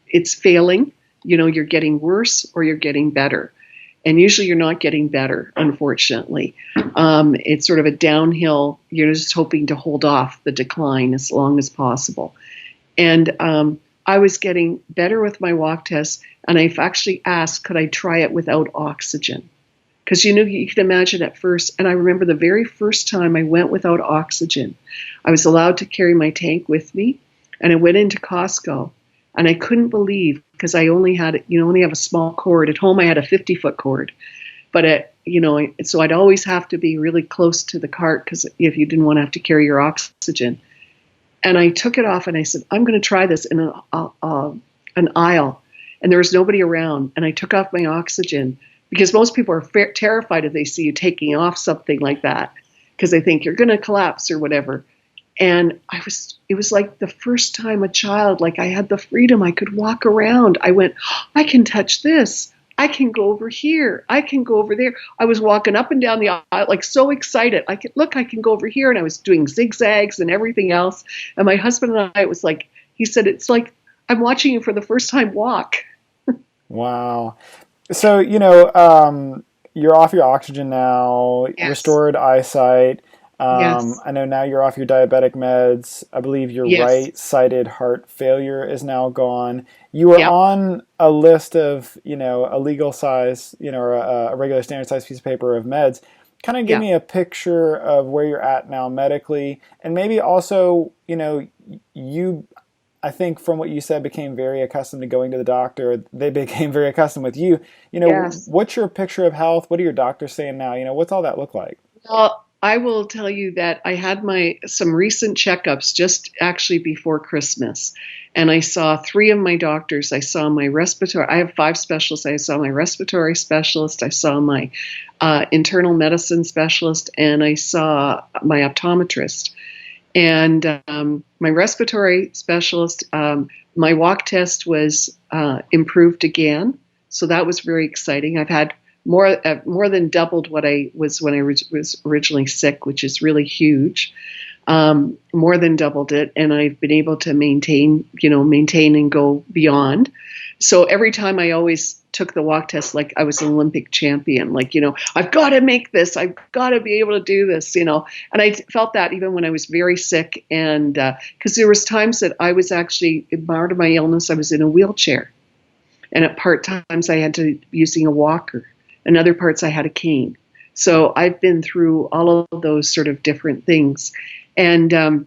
it's failing, you know, you're getting worse or you're getting better. And usually you're not getting better, unfortunately. It's sort of a downhill. You're just hoping to hold off the decline as long as possible. And I was getting better with my walk test, and I've actually asked, could I try it without oxygen? Because, you know, you can imagine at first, and I remember the very first time I went without oxygen, I was allowed to carry my tank with me, and I went into Costco, and I couldn't believe, because I only have a small cord. At home, I had a 50-foot cord. But, so I'd always have to be really close to the cart, because if you didn't want to have to carry your oxygen. And I took it off and I said, I'm going to try this in an aisle. And there was nobody around. And I took off my oxygen because most people are terrified if they see you taking off something like that because they think you're going to collapse or whatever. And it was like the first time a child, like I had the freedom, I could walk around. I went, I can touch this. I can go over here. I can go over there. I was walking up and down the aisle, like so excited. I can go over here. And I was doing zigzags and everything else. And my husband and I, it was like, he said, it's like I'm watching you for the first time walk. Wow. So, you're off your oxygen now, Yes. restored eyesight. Yes. I know now you're off your diabetic meds. I believe your Yes. right-sided heart failure is now gone. You were Yep. on a list of, a legal size, or a regular standard size piece of paper of meds. Kind of give me a picture of where you're at now medically, and maybe also, you, I think from what you said, became very accustomed to going to the doctor. They became very accustomed with you. Yes. What's your picture of health? What are your doctors saying now? What's all that look like? Well, I will tell you that I had some recent checkups just actually before Christmas, and I saw 3 of my doctors. I saw my respiratory. I have 5 specialists. I saw my respiratory specialist. I saw my internal medicine specialist, and I saw my optometrist. And my respiratory specialist, my walk test was improved again, so that was very exciting. I've had more than doubled what I was when I was originally sick, which is really huge. More than doubled it, and I've been able to maintain and go beyond. So every time I always took the walk test like I was an Olympic champion, like, I've got to make this, I've got to be able to do this, and I felt that even when I was very sick, and because there was times that I was actually, part of my illness, I was in a wheelchair, and at part times I had to using a walker, and other parts I had a cane. So I've been through all of those sort of different things. And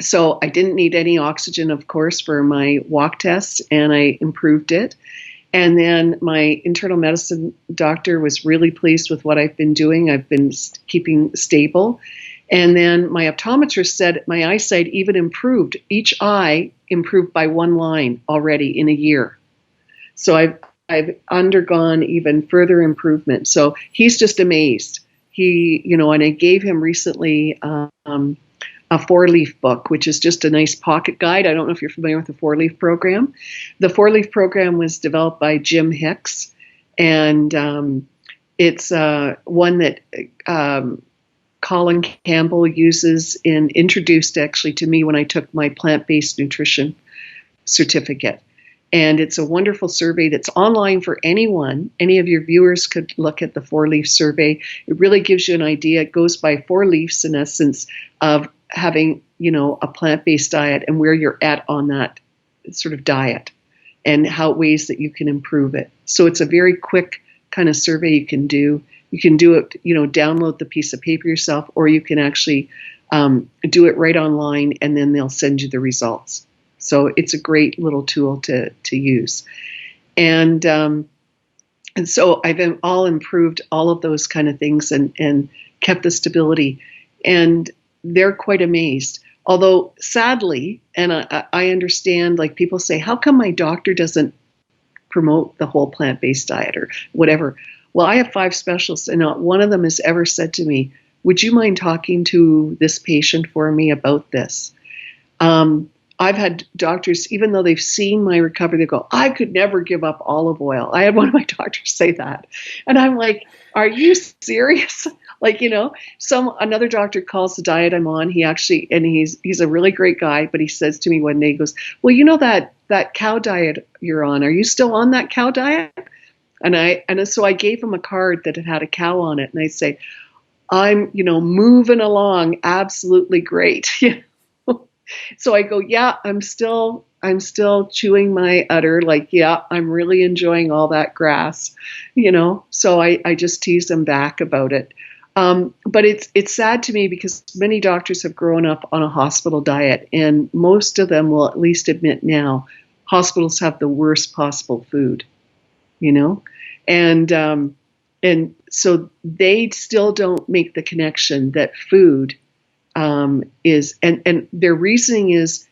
so I didn't need any oxygen, of course, for my walk test, and I improved it. And then my internal medicine doctor was really pleased with what I've been doing. I've been keeping stable. And then my optometrist said my eyesight even improved. Each eye improved by 1 line already in a year. So I've undergone even further improvement. So he's just amazed. And I gave him recently a 4-leaf book, which is just a nice pocket guide. I don't know if you're familiar with the 4-leaf program. The 4-leaf program was developed by Jim Hicks, and it's one that Colin Campbell introduced actually to me when I took my plant-based nutrition certificate. And it's a wonderful survey that's online for anyone. Any of your viewers could look at the 4-leaf survey. It really gives you an idea. It goes by 4 leaves, in essence, of having, a plant-based diet and where you're at on that sort of diet and how ways that you can improve it. So it's a very quick kind of survey you can do. You can do it, download the piece of paper yourself, or you can actually do it right online, and then they'll send you the results. So it's a great little tool to use. And so I've all improved all of those kind of things and kept the stability. And they're quite amazed. Although sadly, and I understand, like people say, how come my doctor doesn't promote the whole plant-based diet or whatever? Well, I have 5 specialists, and not one of them has ever said to me, would you mind talking to this patient for me about this? I've had doctors, even though they've seen my recovery, they go, I could never give up olive oil. I had one of my doctors say that. And I'm like, are you serious? Like, another doctor calls the diet I'm on. He's a really great guy, but he says to me one day, he goes, well, that cow diet you're on, are you still on that cow diet? And so I gave him a card that had a cow on it. And I say, I'm, moving along absolutely great. So I go, yeah, I'm still chewing my udder. Like, yeah, I'm really enjoying all that grass, So I just tease them back about it. But it's sad to me because many doctors have grown up on a hospital diet, and most of them will at least admit now hospitals have the worst possible food, and so they still don't make the connection that food and their reasoning is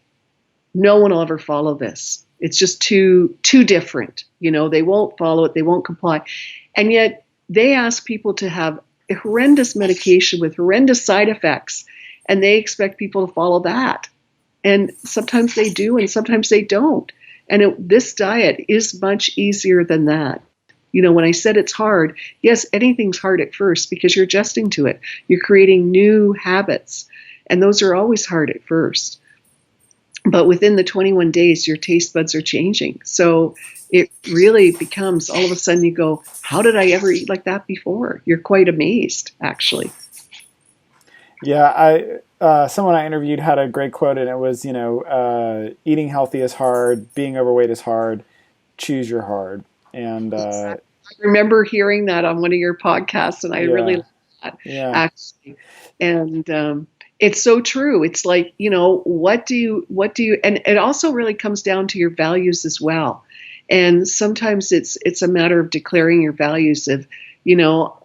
no one will ever follow this. It's just too different. They won't follow it. They won't comply. And yet they ask people to have a horrendous medication with horrendous side effects, and they expect people to follow that. And sometimes they do, and sometimes they don't. And this diet is much easier than that. When I said it's hard, yes, anything's hard at first because you're adjusting to it. You're creating new habits, and those are always hard at first. But within the 21 days, your taste buds are changing. So it really becomes, all of a sudden you go, how did I ever eat like that before? You're quite amazed, actually. Yeah, someone I interviewed had a great quote, and it was, eating healthy is hard, being overweight is hard, choose your hard. And I remember hearing that on one of your podcasts, and I really liked that, actually. And it's so true. It's like, what do you, and it also really comes down to your values as well. And sometimes it's a matter of declaring your values of,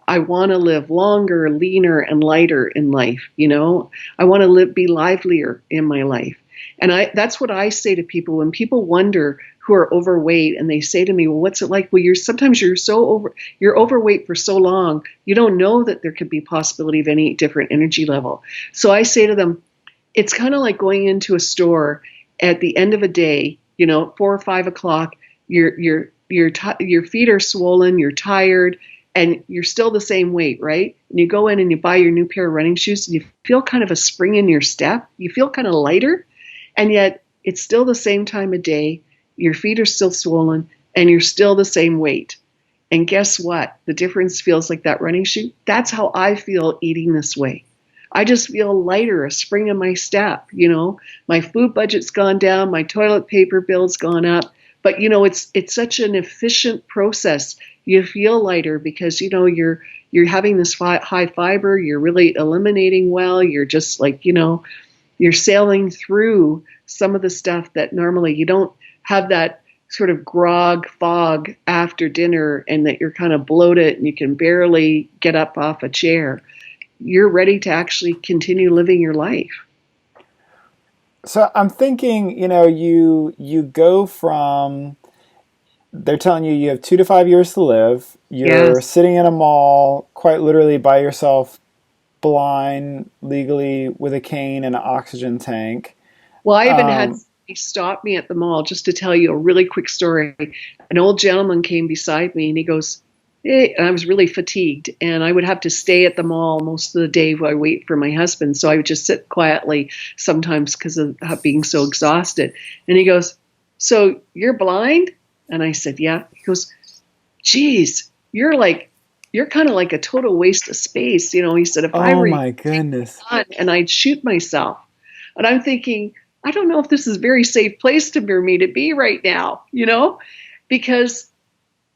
I want to live longer, leaner, and lighter in life. I want to be livelier in my life. And that's what I say to people when people wonder who are overweight, and they say to me, well, what's it like? Well, you're overweight for so long, you don't know that there could be possibility of any different energy level. So I say to them, it's kind of like going into a store at the end of a day, 4 or 5 o'clock, your feet are swollen, you're tired, and you're still the same weight, right? And you go in and you buy your new pair of running shoes, and you feel kind of a spring in your step. You feel kind of lighter, and yet it's still the same time of day. Your feet are still swollen, and you're still the same weight. And guess what? The difference feels like that running shoe. That's how I feel eating this way. I just feel lighter, a spring in my step. My food budget's gone down, my toilet paper bill's gone up. But it's such an efficient process. You feel lighter because you're having this high fiber. You're really eliminating well. You're just like you're sailing through some of the stuff that normally you don't have, that sort of grog fog after dinner, and that you're kind of bloated and you can barely get up off a chair. You're ready to actually continue living your life. So I'm thinking, you go from, they're telling you have 2 to 5 years to live. You're sitting in a mall, quite literally by yourself, blind, legally, with a cane and an oxygen tank. Well, I even had somebody stop me at the mall, just to tell you a really quick story. An old gentleman came beside me, and he goes, hey, and I was really fatigued, and I would have to stay at the mall most of the day while I wait for my husband. So I would just sit quietly sometimes because of being so exhausted. And he goes, so you're blind? And I said, yeah. He goes, geez, you're kind of like a total waste of space. He said, if I were my goodness, and I'd shoot myself. And I'm thinking, I don't know if this is a very safe place for me to be right now, because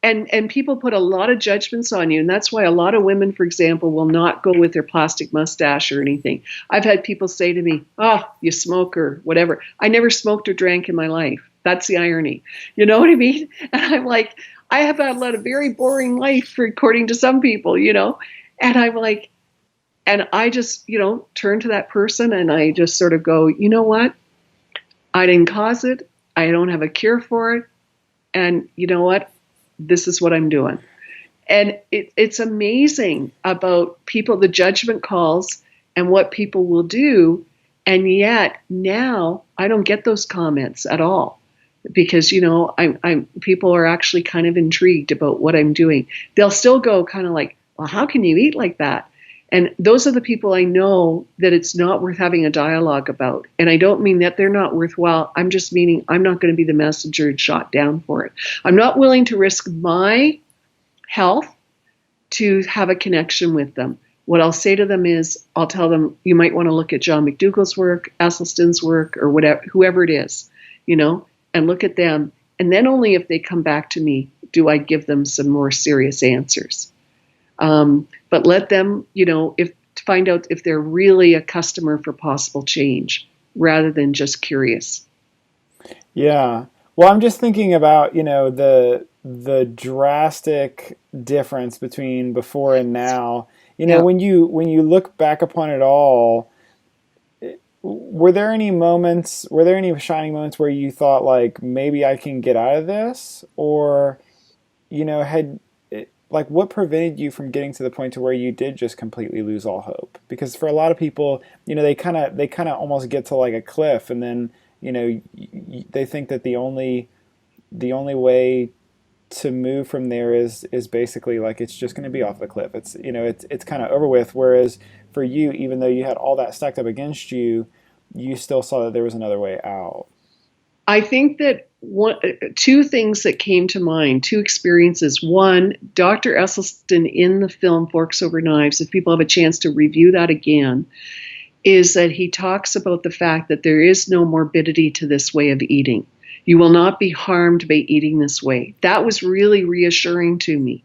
and people put a lot of judgments on you. And that's why a lot of women, for example, will not go with their plastic mustache or anything. I've had people say to me, oh, you smoke or whatever. I never smoked or drank in my life. That's the irony. You know what I mean? And I'm like, I have led a very boring life, according to some people, and I'm like, and I just, turn to that person and I just sort of go, you know what? I didn't cause it. I don't have a cure for it. And you know what? This is what I'm doing. And it's amazing about people, the judgment calls and what people will do. And yet now I don't get those comments at all, because, people are actually kind of intrigued about what I'm doing. They'll still go kind of like, well, how can you eat like that? And those are the people I know that it's not worth having a dialogue about. And I don't mean that they're not worthwhile. I'm just meaning I'm not going to be the messenger and shot down for it. I'm not willing to risk my health to have a connection with them. What I'll say to them is, I'll tell them, you might want to look at John McDougall's work, Esselstyn's work, or whatever, whoever it is, and look at them. And then only if they come back to me do I give them some more serious answers. But let them, to find out if they're really a customer for possible change rather than just curious. Yeah. Well, I'm just thinking about, the drastic difference between before and now. When you look back upon it all, were there any moments, were there any shining moments where you thought like maybe I can get out of this, or had like what prevented you from getting to the point to where you did just completely lose all hope? Because for a lot of people, they kind of almost get to like a cliff, and then they think that the only way to move from there is basically like it's just going to be off the cliff. It's kind of over with. Whereas for you, even though you had all that stacked up against you, you still saw that there was another way out. I think that two things that came to mind, two experiences. One, Dr. Esselstyn in the film Forks Over Knives, if people have a chance to review that again, is that he talks about the fact that there is no morbidity to this way of eating. You will not be harmed by eating this way. That was really reassuring to me.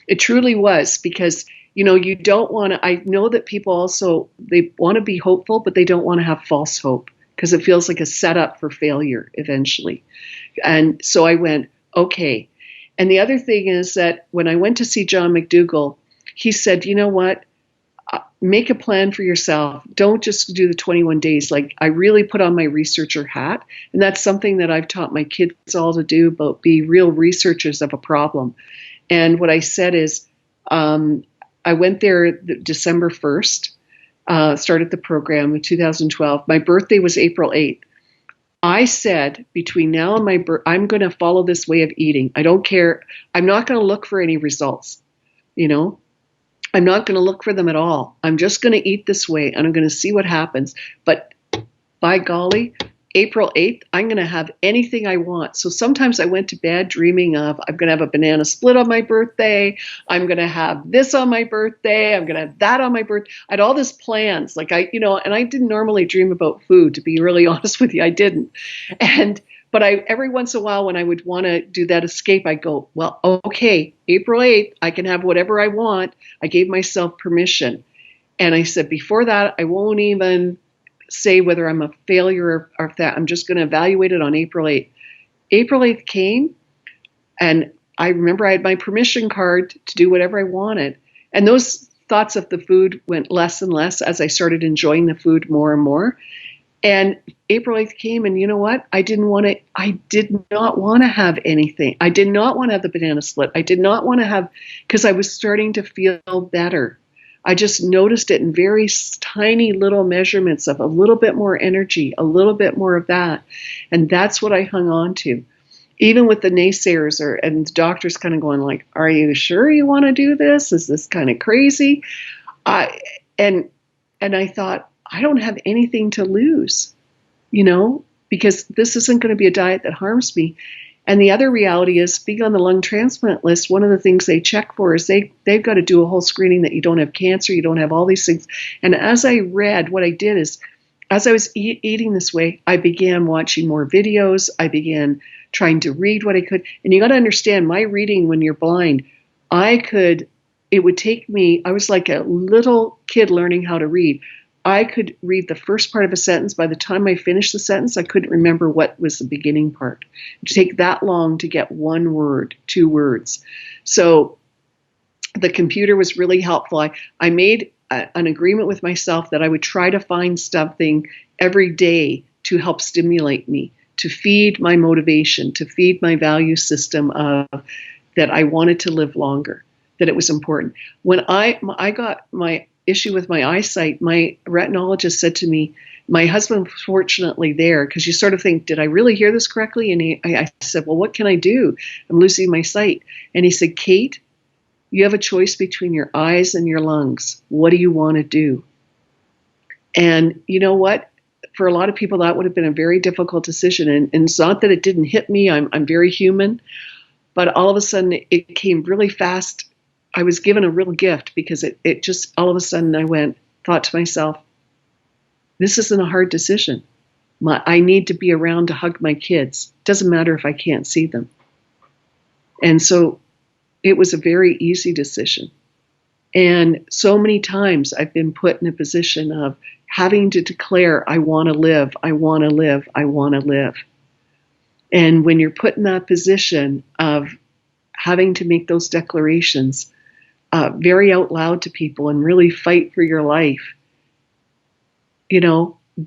It truly was, because you don't want to, I know that people also, they want to be hopeful, but they don't want to have false hope, because it feels like a setup for failure eventually. And so I went, okay. And the other thing is that when I went to see John McDougall, he said, you know what? Make a plan for yourself. Don't just do the 21 days. Like, I really put on my researcher hat. And that's something that I've taught my kids all to do, about be real researchers of a problem. And what I said is, I went there December 1st, started the program in 2012. My birthday was April 8th. I said, between now and my birth, I'm going to follow this way of eating. I don't care. I'm not going to look for any results. I'm not going to look for them at all. I'm just going to eat this way, and I'm going to see what happens. But by golly, April 8th, I'm going to have anything I want. So sometimes I went to bed dreaming of, I'm going to have a banana split on my birthday. I'm going to have this on my birthday. I'm going to have that on my birthday. I had all these plans. And I didn't normally dream about food, to be really honest with you. I didn't. But every once in a while, when I would want to do that escape, I go, well, okay, April 8th, I can have whatever I want. I gave myself permission. And I said, before that, I won't even say whether I'm a failure or that. I'm just going to evaluate it on April 8th. April 8th came, and I remember I had my permission card to do whatever I wanted. And those thoughts of the food went less and less as I started enjoying the food more and more. And April 8th came, and you know what? I did not want to have anything. I did not want to have the banana split. I did not want to have, because I was starting to feel better. I just noticed it in very tiny little measurements of a little bit more energy, a little bit more of that. And that's what I hung on to. Even with the naysayers and the doctors kind of going like, are you sure you want to do this? Is this kind of crazy? And I thought, I don't have anything to lose, because this isn't going to be a diet that harms me. And the other reality is, being on the lung transplant list, one of the things they check for is they've got to do a whole screening that you don't have cancer, you don't have all these things. And as I read, what I did is, as I was eating this way, I began watching more videos. I began trying to read what I could. And you got to understand, my reading when you're blind, it would take me, I was like a little kid learning how to read. I could read the first part of a sentence. By the time I finished the sentence, I couldn't remember what was the beginning part. It would take that long to get one word, 2 words. So the computer was really helpful. I made an agreement with myself that I would try to find something every day to help stimulate me, to feed my motivation, to feed my value system of that I wanted to live longer, that it was important. When I got my issue with my eyesight, my retinologist said to me, my husband was fortunately there, because you sort of think, did I really hear this correctly? And I said, well, what can I do? I'm losing my sight. And he said, Kate, you have a choice between your eyes and your lungs. What do you want to do? And you know what? For a lot of people, that would have been a very difficult decision. And it's not that it didn't hit me. I'm very human. But all of a sudden, it came really fast. I was given a real gift, because it just, all of a sudden I thought to myself, this isn't a hard decision. I need to be around to hug my kids. Doesn't matter if I can't see them. And so it was a very easy decision. And so many times I've been put in a position of having to declare, I want to live, I want to live, I want to live. And when you're put in that position of having to make those declarations very out loud to people and really fight for your life,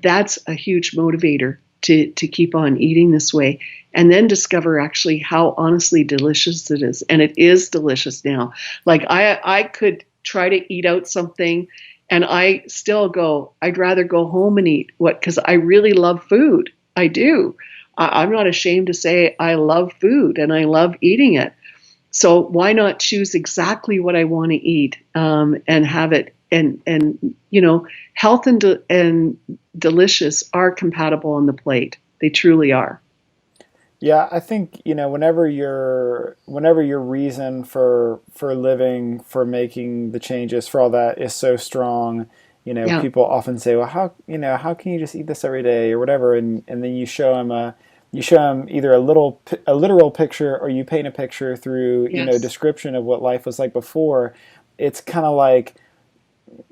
that's a huge motivator to keep on eating this way, and then discover actually how honestly delicious it is. And it is delicious now. Like I could try to eat out something and I still go, I'd rather go home and eat because I really love food. I do. I'm not ashamed to say I love food and I love eating it. So why not choose exactly what I want to eat, and have it, and health and delicious are compatible on the plate. They truly are. Yeah, I think, whenever your reason for living, for making the changes, for all that is so strong, Yeah. people often say, well, how can you just eat this every day or whatever, and then you show them either a literal picture, or you paint a picture through, Yes. description of what life was like before. It's kind of like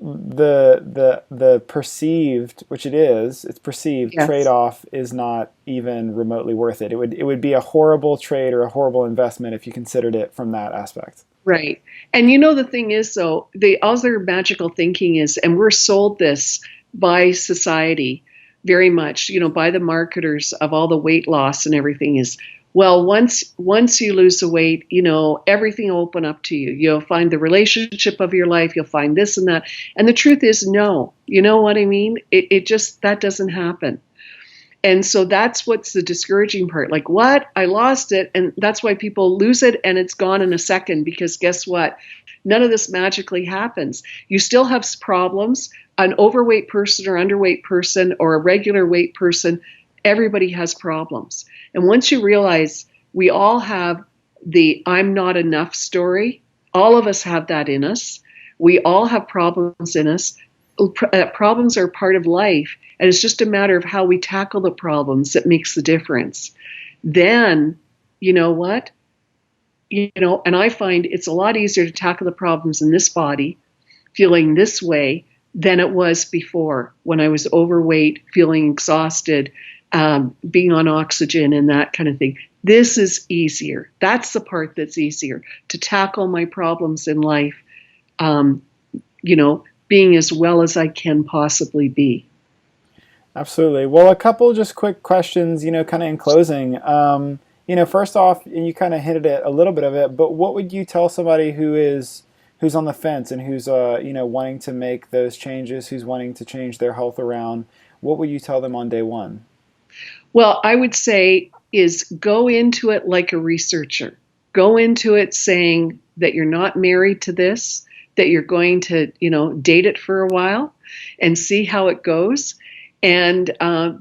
the perceived, which it's perceived Yes. trade-off is not even remotely worth it. It would be a horrible trade or a horrible investment if you considered it from that aspect. Right. And the thing is, though, the other magical thinking is, and we're sold this by society very much, by the marketers of all the weight loss and everything is, well, once you lose the weight, everything will open up to you. You'll find the relationship of your life. You'll find this and that. And the truth is, no. You know what I mean? It just, that doesn't happen. And so that's what's the discouraging part. Like, what? I lost it. And that's why people lose it and it's gone in a second, because guess what? None of this magically happens. You still have problems. An overweight person or underweight person or a regular weight person, everybody has problems. And once you realize we all have the I'm not enough story, all of us have that in us. We all have problems in us. Problems are part of life, and it's just a matter of how we tackle the problems that makes the difference. Then, you know what? And I find it's a lot easier to tackle the problems in this body, feeling this way, than it was before when I was overweight, feeling exhausted, being on oxygen and that kind of thing. This is easier. That's the part that's easier to tackle my problems in life. Um, being as well as I can possibly be. Absolutely. Well, a couple just quick questions, kind of in closing. First off, you kind of hinted at a little bit of it, but what would you tell somebody who's on the fence and who's wanting to make those changes, who's wanting to change their health around? What would you tell them on day one? Well, I would say is go into it like a researcher. Go into it saying that you're not married to this, that you're going to, date it for a while and see how it goes, and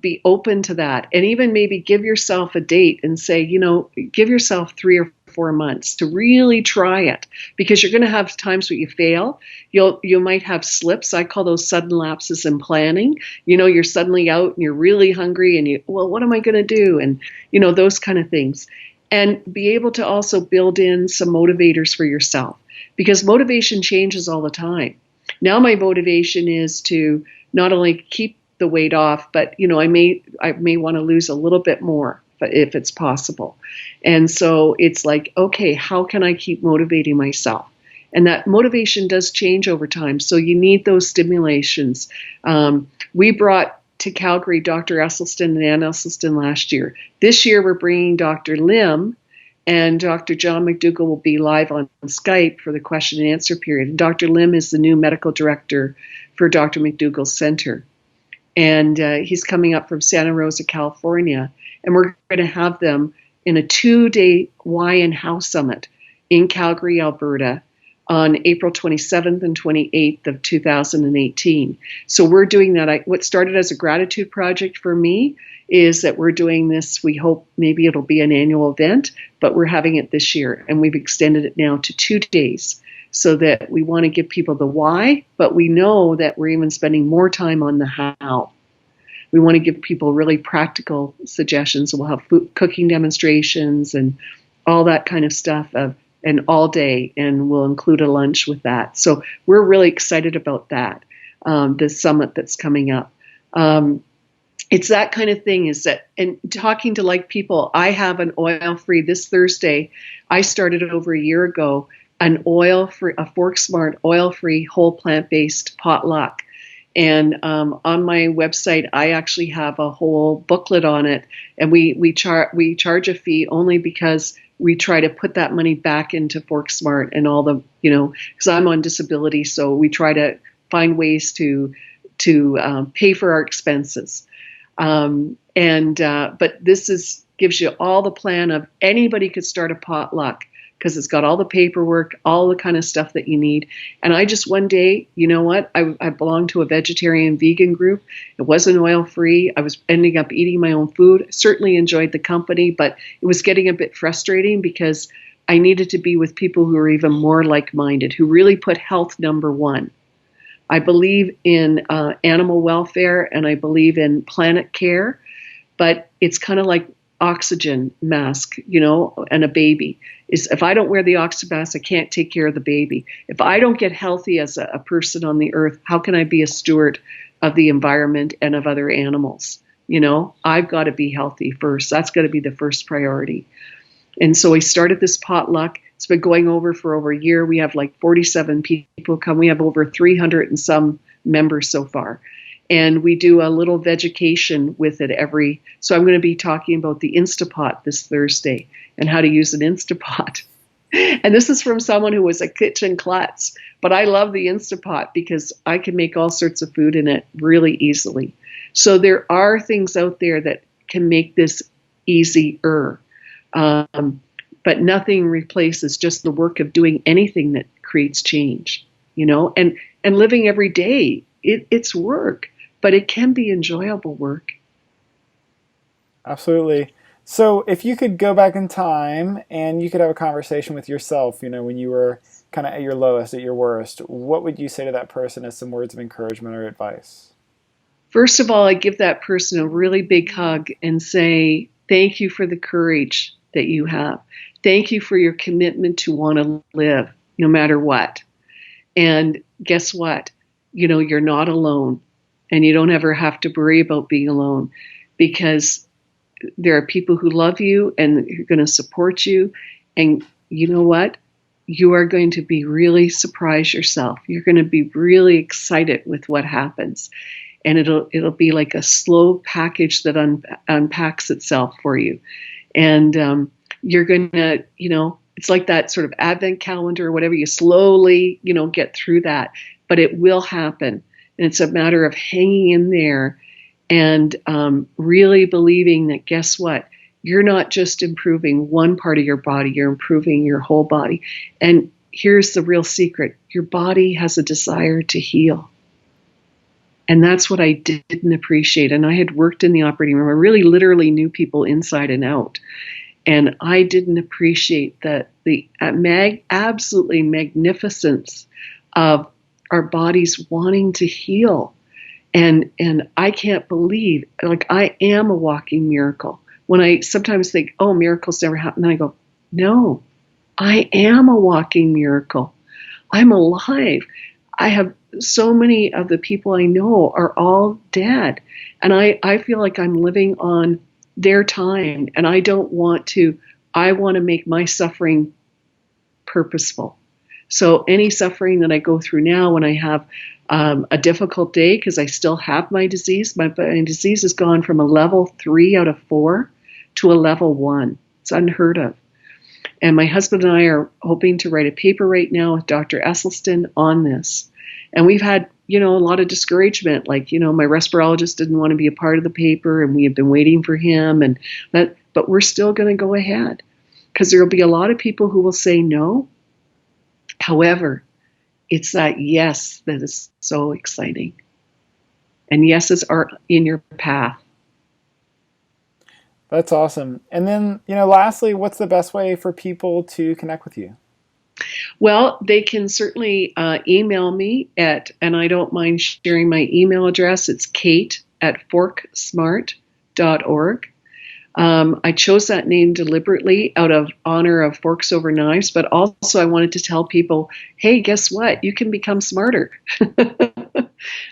be open to that. And even maybe give yourself a date and say, give yourself 3 or 4 months to really try it, because you're going to have times where you fail. You might have slips. I call those sudden lapses in planning. You're suddenly out and you're really hungry and what am I going to do? And, those kind of things. And be able to also build in some motivators for yourself, because motivation changes all the time. Now my motivation is to not only keep the weight off, but I may want to lose a little bit more if it's possible. And so it's like, okay, how can I keep motivating myself? And that motivation does change over time. So you need those stimulations. We brought to Calgary Dr. Esselstyn and Ann Esselstyn last year. This year we're bringing Dr. Lim, and Dr. John McDougall will be live on Skype for the question and answer period. And Dr. Lim is the new medical director for Dr. McDougall's center. And he's coming up from Santa Rosa, California. And we're going to have them in a 2-day Why and How Summit in Calgary, Alberta on April 27th and 28th of 2018. So we're doing that. What started as a gratitude project for me is that we're doing this. We hope maybe it'll be an annual event, but we're having it this year. And we've extended it now to 2 days, so that we want to give people the why, but we know that we're even spending more time on the how. We want to give people really practical suggestions. We'll have food, cooking demonstrations and all that kind of stuff, and all day, and we'll include a lunch with that. So we're really excited about that, the summit that's coming up. It's that kind of thing, and talking to people, I have an oil-free this Thursday. I started it over a year ago, a Fork Smart oil-free whole plant-based potluck. And on my website, I actually have a whole booklet on it, and we charge a fee only because we try to put that money back into Fork Smart and all the, because I'm on disability, so we try to find ways to pay for our expenses. But this gives you all the plan of anybody could start a potluck, because it's got all the paperwork, all the kind of stuff that you need. And I just one day, you know what? I belonged to a vegetarian vegan group. It wasn't oil free. I was ending up eating my own food. Certainly enjoyed the company, but it was getting a bit frustrating because I needed to be with people who are even more like-minded, who really put health number one. I believe in animal welfare, and I believe in planet care, but it's kind of like oxygen mask, and a baby. Is if I don't wear the oxygen mask, I can't take care of the baby. If I don't get healthy as a person on the earth, how can I be a steward of the environment and of other animals? I've got to be healthy first. That's got to be the first priority. And so we started this potluck. It's been going for over a year. We have like 47 people come. We have over 300 and some members so far. And we do a little vegetation with it so I'm going to be talking about the Instapot this Thursday and how to use an Instapot. And this is from someone who was a kitchen klutz, but I love the Instapot because I can make all sorts of food in it really easily. So there are things out there that can make this easier. But nothing replaces just the work of doing anything that creates change, and living every day. It's work, but it can be enjoyable work. Absolutely. So if you could go back in time and you could have a conversation with yourself, when you were kind of at your lowest, at your worst, what would you say to that person as some words of encouragement or advice? First of all, I give that person a really big hug and say, thank you for the courage that you have. Thank you for your commitment to want to live no matter what. And guess what? You're not alone, and you don't ever have to worry about being alone, because there are people who love you and who are going to support you. And you know what? You are going to be really surprised yourself. You're going to be really excited with what happens. And it'll be like a slow package that unpacks itself for you. And you're going to, it's like that sort of advent calendar or whatever. You slowly, get through that. But it will happen. And it's a matter of hanging in there and really believing that, guess what? You're not just improving one part of your body, you're improving your whole body. And here's the real secret. Your body has a desire to heal. And that's what I didn't appreciate. And I had worked in the operating room. I really literally knew people inside and out. And I didn't appreciate the absolutely magnificence of our bodies wanting to heal. And I can't believe, like, I am a walking miracle. When I sometimes think, oh, miracles never happen, then I go, no, I am a walking miracle. I'm alive. I have so many of the people I know are all dead. And I feel like I'm living on their time. And I want to make my suffering purposeful. So any suffering that I go through now, when I have a difficult day, because I still have my disease has gone from a level 3 out of 4 to a level 1. It's unheard of. And my husband and I are hoping to write a paper right now with Dr. Esselstyn on this. And we've had, a lot of discouragement. Like, my respirologist didn't want to be a part of the paper, and we have been waiting for him. But we're still going to go ahead, because there will be a lot of people who will say no. However, it's that yes that is so exciting. And yeses are in your path. That's awesome. And then, lastly, what's the best way for people to connect with you? Well, they can certainly email me and I don't mind sharing my email address. It's kate@forksmart.org. I chose that name deliberately out of honor of Forks Over Knives, but also I wanted to tell people, hey, guess what? You can become smarter.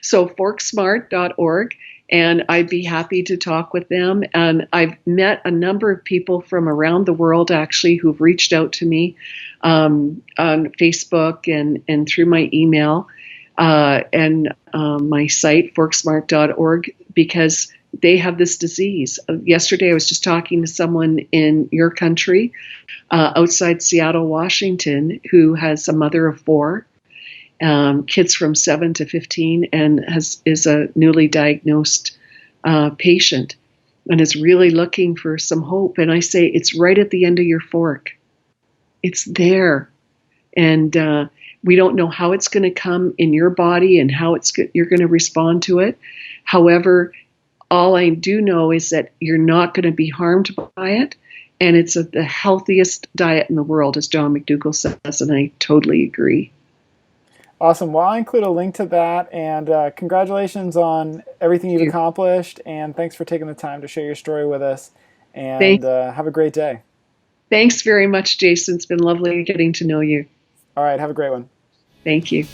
So forksmart.org, and I'd be happy to talk with them. And I've met a number of people from around the world, actually, who've reached out to me on Facebook and through my email. and my site, forksmart.org, because they have this disease. Yesterday, I was just talking to someone in your country, outside Seattle, Washington, who has a mother of 4, kids from 7 to 15, and is a newly diagnosed patient and is really looking for some hope. And I say, it's right at the end of your fork. It's there. And we don't know how it's going to come in your body and how you're going to respond to it. However, all I do know is that you're not going to be harmed by it. And it's the healthiest diet in the world, as John McDougall says, and I totally agree. Awesome. Well, I'll include a link to that, and congratulations on everything you've accomplished, and thanks for taking the time to share your story with us, and have a great day. Thanks very much, Jason. It's been lovely getting to know you. All right. Have a great one. Thank you.